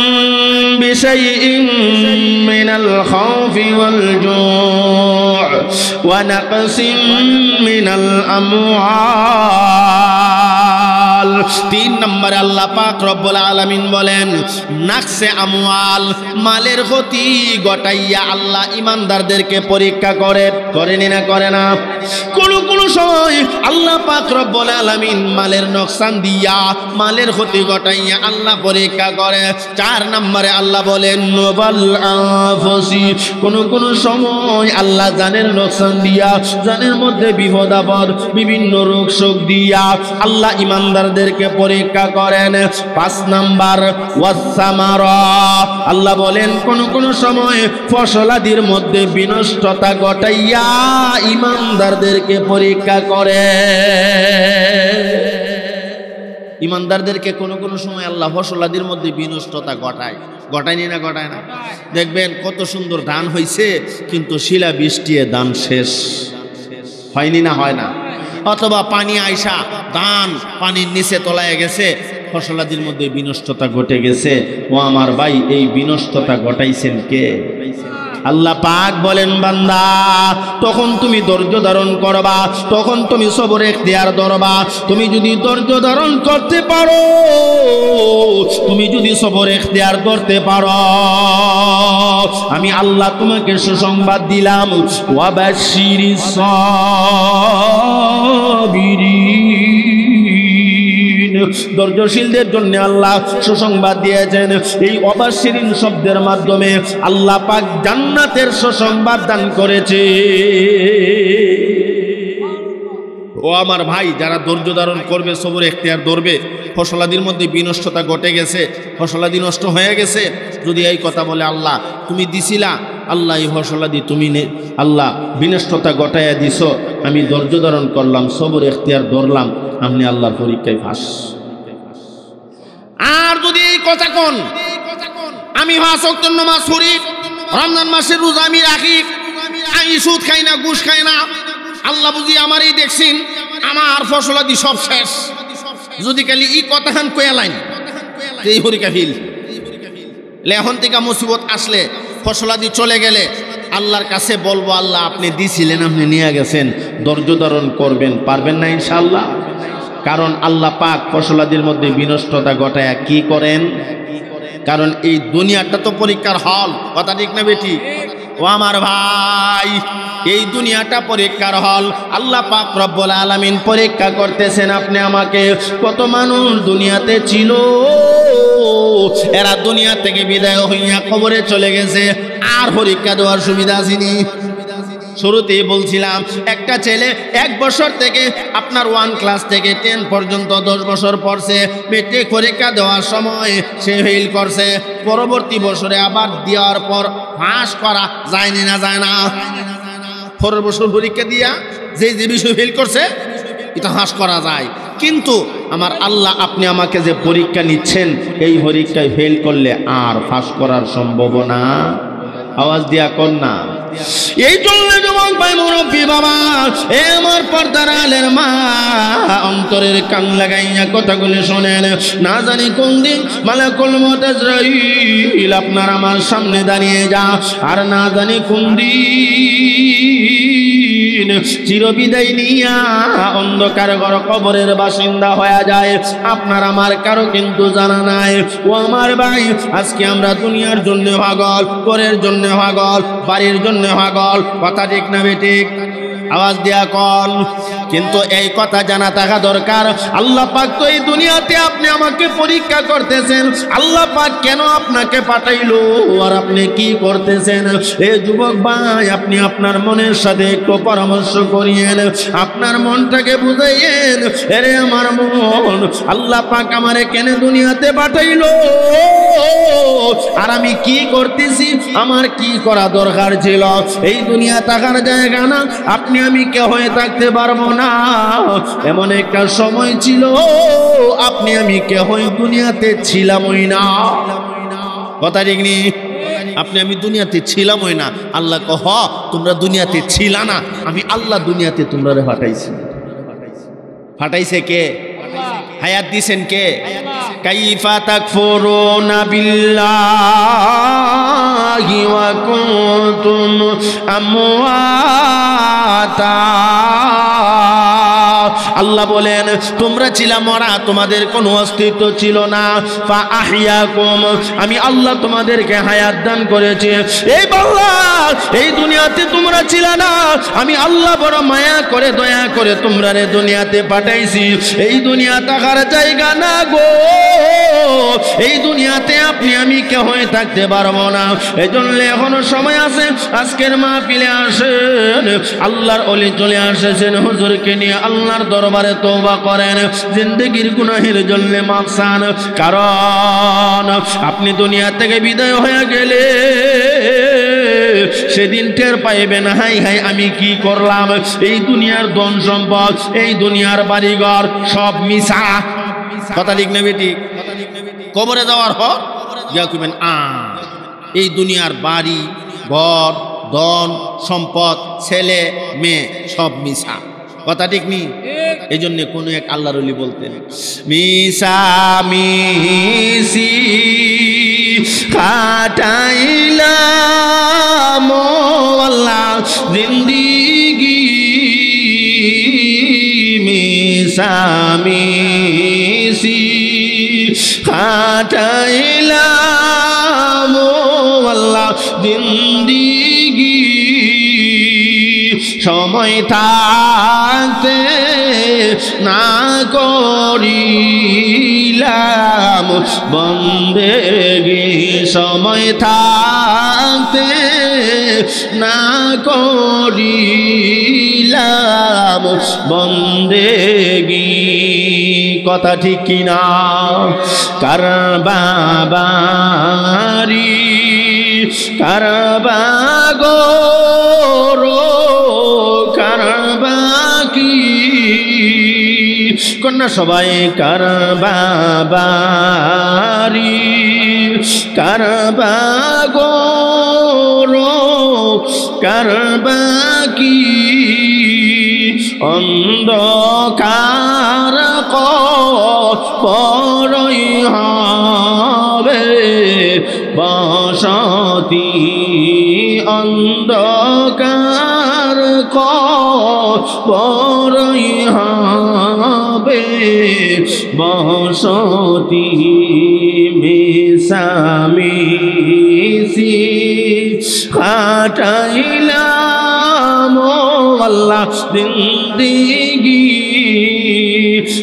بِشَيْءٍ مِّنَ الْخَوْفِ وَالْجُوعِ وَنَقْصٍ مِّنَ الْأَمْوَالِ। 3 নম্বরে আল্লাহ পাক রব্বুল আলামিন বলেন, নাকসে আমওয়াল, মালের ক্ষতি ঘটাইয়া আল্লাহ ইমানদারদেরকে পরীক্ষা করেনি না করে না? কোন সময় আল্লাহ পাক রব্বুল আলামিন মালের নকসান দিয়া, মালের ক্ষতি ঘটাইয়া আল্লাহ পরীক্ষা করে। 4 নম্বরে আল্লাহ বলেন নোবাল আনফুসি, কোন সময় আল্লাহ জানের নকসান দিয়া, জানের মধ্যে বিপদ আপদ বিভিন্ন রোগ শোক দিয়া আল্লাহ ইমানদারদেরকে পরীক্ষা করেন। 5 নাম্বার ওয়াসামারা, আল্লাহ বলেন কোন সময় ফসলাদির মধ্যে বিনষ্টতা ঘটাইয়া ইমানদারদেরকে পরীক্ষা করে। ইমানদারদেরকে কোন সময় আল্লাহ ফসলাদির মধ্যে বিনষ্টতা ঘটায়নি না ঘটায় না? দেখবেন কত সুন্দর ধান হয়েছে, কিন্তু শিলা বৃষ্টিয়ে ধান শেষ হয়নি না হয় না? অথবা পানি আইসা ধান পানির নিচে তলায় গেছে, ফসলাদির মধ্যে বিনষ্টতা ঘটে গেছে। ও আমার ভাই, এই বিনষ্টতা ঘটাইছেন কে? আল্লাহ পাক বলেন বান্দা তখন তুমি ধৈর্য ধারণ করবা, তখন তুমি সবর ইখতিয়ার ধরবা। তুমি যদি ধৈর্য ধারণ করতে পারো, তুমি যদি সবর ইখতিয়ার ধরতে পারো, আমি আল্লাহ তোমাকে সুসংবাদ দিলাম, ওয়াবাশশিরিস সাবিরিন। ধৈর্যশীলদের জন্য আল্লাহ সুসংবাদ দিয়েছেন। এই ওয়াবাশশিরিন শব্দের মাধ্যমে আল্লাহ পাক জান্নাতের সুসংবাদ দান করেছে। ও আমার ভাই, যারা ধৈর্য ধারণ করবে, সবর ইখতিয়ার ধরবে, ফসলাদির মধ্যে বিনষ্টতা ঘটে গেছে, ফসলাদি নষ্ট হয়ে গেছে, যদি এই কথা বলে আল্লাহ তুমি দিছিলা, আল্লাহ এই ফসলাদি তুমি আল্লাহ বিনষ্টতা ঘটাইয়া দিছ, আমি ধৈর্য ধারণ করলাম, সবর ইখতিয়ার ধরলাম, আপনি আল্লাহর পরীক্ষায় ফাঁস। আর যদি এই কথা কোন আমি 5 ওয়াক্ত নামাজ পড়ি, রমজান মাসের রোজা আমি রাখি, আমি সুদ খাই না, ঘুষ খাই না, আল্লাহ বুঝি আমারই দেখছেন, আমার ফসলাদি সব শেষ, যদি খালি ই কথাখান কয়া লাইন এই হরিকা ফিল এখন থেকে মুসিবত আসলে, ফসলাদি চলে গেলে আল্লাহর কাছে বলবো, আল্লাহ আপনি দিছিলেন, আপনি নিয়ে গেছেন, ধৈর্য ধারণ করবেন, পারবেন না ইনশাআল্লাহ? কারণ আল্লাহ পাক ফসলাদির মধ্যে বিনষ্টতা ঘটায় কি করেন? কারণ এই দুনিয়াটা তো পরীক্ষার হল, কথা ঠিক না বেটি? ও আমার ভাই, এই দুনিয়াটা পরীক্ষার হল। আল্লাহ পাক রব্বুল আলামিন পরীক্ষা করতেছেন আপনি আমাকে। কত মানুষ দুনিয়াতে ছিল, এরা দুনিয়া থেকে বিদায় হইয়া কবরে চলে গেছে, আর পরীক্ষা দেওয়ার সুবিধা আসেনি। শুরুতেই বলছিলাম, একটা ছেলে 1 বছর থেকে আপনার 1 ক্লাস থেকে 10 পর্যন্ত 10 বছর পড়ছে, মেট্রিক পরীক্ষা দেওয়ার সময় সে ফেল করছে, পরবর্তী বছরে আবার দেওয়ার পর পাস করা যায়নি না যায় না? পরের বছর পরীক্ষা দিয়া যে বিষয় ফেল করছে এটা হাস করা যায়, কিন্তু আমার আল্লাহ আপনি আমাকে যে পরীক্ষা নিচ্ছেন, এই পরীক্ষায় ফেল করলে আর পাস করার সম্ভাবনা, আওয়াজ দিয়া কর না। এই জন্য যুবক ভাই, মুরব্বী বাবা, এ আমার পর্দার আলের মা, অন্তরের কান লাগাইয়া কথাগুলো শোনেন। না জানি কোন দিন মালাকুল মউত আজরাইল আপনার আমার সামনে দাঁড়িয়ে যা, আর না জানি কোন দিন চিরবিদায় নিয়া অন্ধকার ঘর কবরের বাসিন্দা হয়ে যায়, আপনার আমার কারো কিন্তু জানা নাই। ও আমার ভাই, আজকে আমরা দুনিয়ার জন্য পাগল, ঘরের জন্য পাগল, বাড়ির জন্য পাগল, কথা ঠিক না বেঠিক? আওয়াজ দিয়া কন। কিন্তু এই কথা জানা থাকা দরকার, আল্লাহ পাক তো এই দুনিয়াতে আপনি আমাকে পরীক্ষা করতেছেন, আল্লাহ পাক কেন আপনাকে পাঠাইলো আর আপনি কি করতেছেন? এই যুবক ভাই, আপনি আপনার মনের সাথে একটু পরামর্শ করিয়েন, আপনার মনটাকে বুঝাইয়েন, এরে আমার মন, আল্লাহ পাক আমারে কেন দুনিয়াতে পাঠাইলো আর আমি কি করতেছি, আমার কি করা দরকার ছিল? এই দুনিয়া থাকার জায়গা না, আপনি আমি কে হয়ে থাকতে পারবো না। এমন একটা সময় ছিল আপনি আমি কে হয়ে দুনিয়াতে ছিলামই না, কথা ঠিক নি? আপনি আমি দুনিয়াতে ছিলামই না। আল্লাহ কহ তোমরা দুনিয়াতে ছিলা না, আমি আল্লাহ দুনিয়াতে তোমরা ফাটাইছি। ফাটাইছে কে? হায়াত দিছেন কে? কাইফা তাকফুরুনা বিল্লাহি ওয়া কুনতুম আমওয়াতা। আল্লাহ বলেন তোমরা ছিলা মরা, তোমাদের কোনো অস্তিত্ব ছিল না। ফা আহিয়াকুম, আমি আল্লাহ তোমাদেরকে হায়াত দান করেছি। এই বাংলা, এই দুনিয়াতে তোমরা ছিল না, আমি আল্লাহ বড় মায়া করে দয়া করে তোমরা রে দুনিয়াতে পাঠাইছি। এই দুনিয়া থাকার জায়গা না গো, এই দুনিয়াতে আপনি আমি কে হয়ে থাকতে পারবো না। এই জন্য এখনো সময় আছে, আজকের মাহফিলে আসেন, আল্লাহর ওলি চলে আসেছেন, হুজুরকে নিয়ে আল্লাহর দরবারে তওবা করেন, জিন্দেগির গুনাহের জন্য মাফ চান। কারণ আপনি দুনিয়া থেকে বিদায় হয়ে গেলে সেদিন টের পাইবেন, হাই হাই আমি কি করলাম। এই দুনিয়ার ধন সম্পদ, এই দুনিয়ার বাড়িঘর সব মিছা, কথা ঠিক না বেটি? কবরে যাওয়ার পর যা কইবেন এই দুনিয়ার বাড়ি ঘর ধন সম্পদ ছেলে মেয়ে সব মিছা, কথা ঠিক নি? এই জন্য কোন এক আল্লাহর ওলি বলতেন, মিশা মিশি কাটাইলাম আল্লাহ জিন্দিগি মিশামিশি কাটাইলাম আল্লাহ জিন্দিগি সময় থাকতে না করিলাম বন্দেগি সময় থাকতে না করিলাম বন্দেগি কথা ঠিক কিনা কার বাবারি কার বাগো কন্যা সবাই কার বাবারি কার বাগো কার বাকি অন্ধকার পরই হবে বসতি অন্ধকার পরই হবে বসতি মিশামিশি কাটাইলাম আল্লাহ জিন্দিগি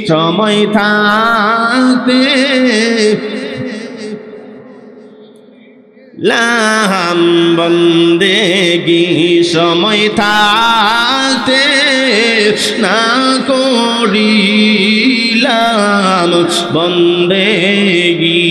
সময় থাকতে লাম বন্দেগি সময় থাকতে না করিলাম বন্দেগি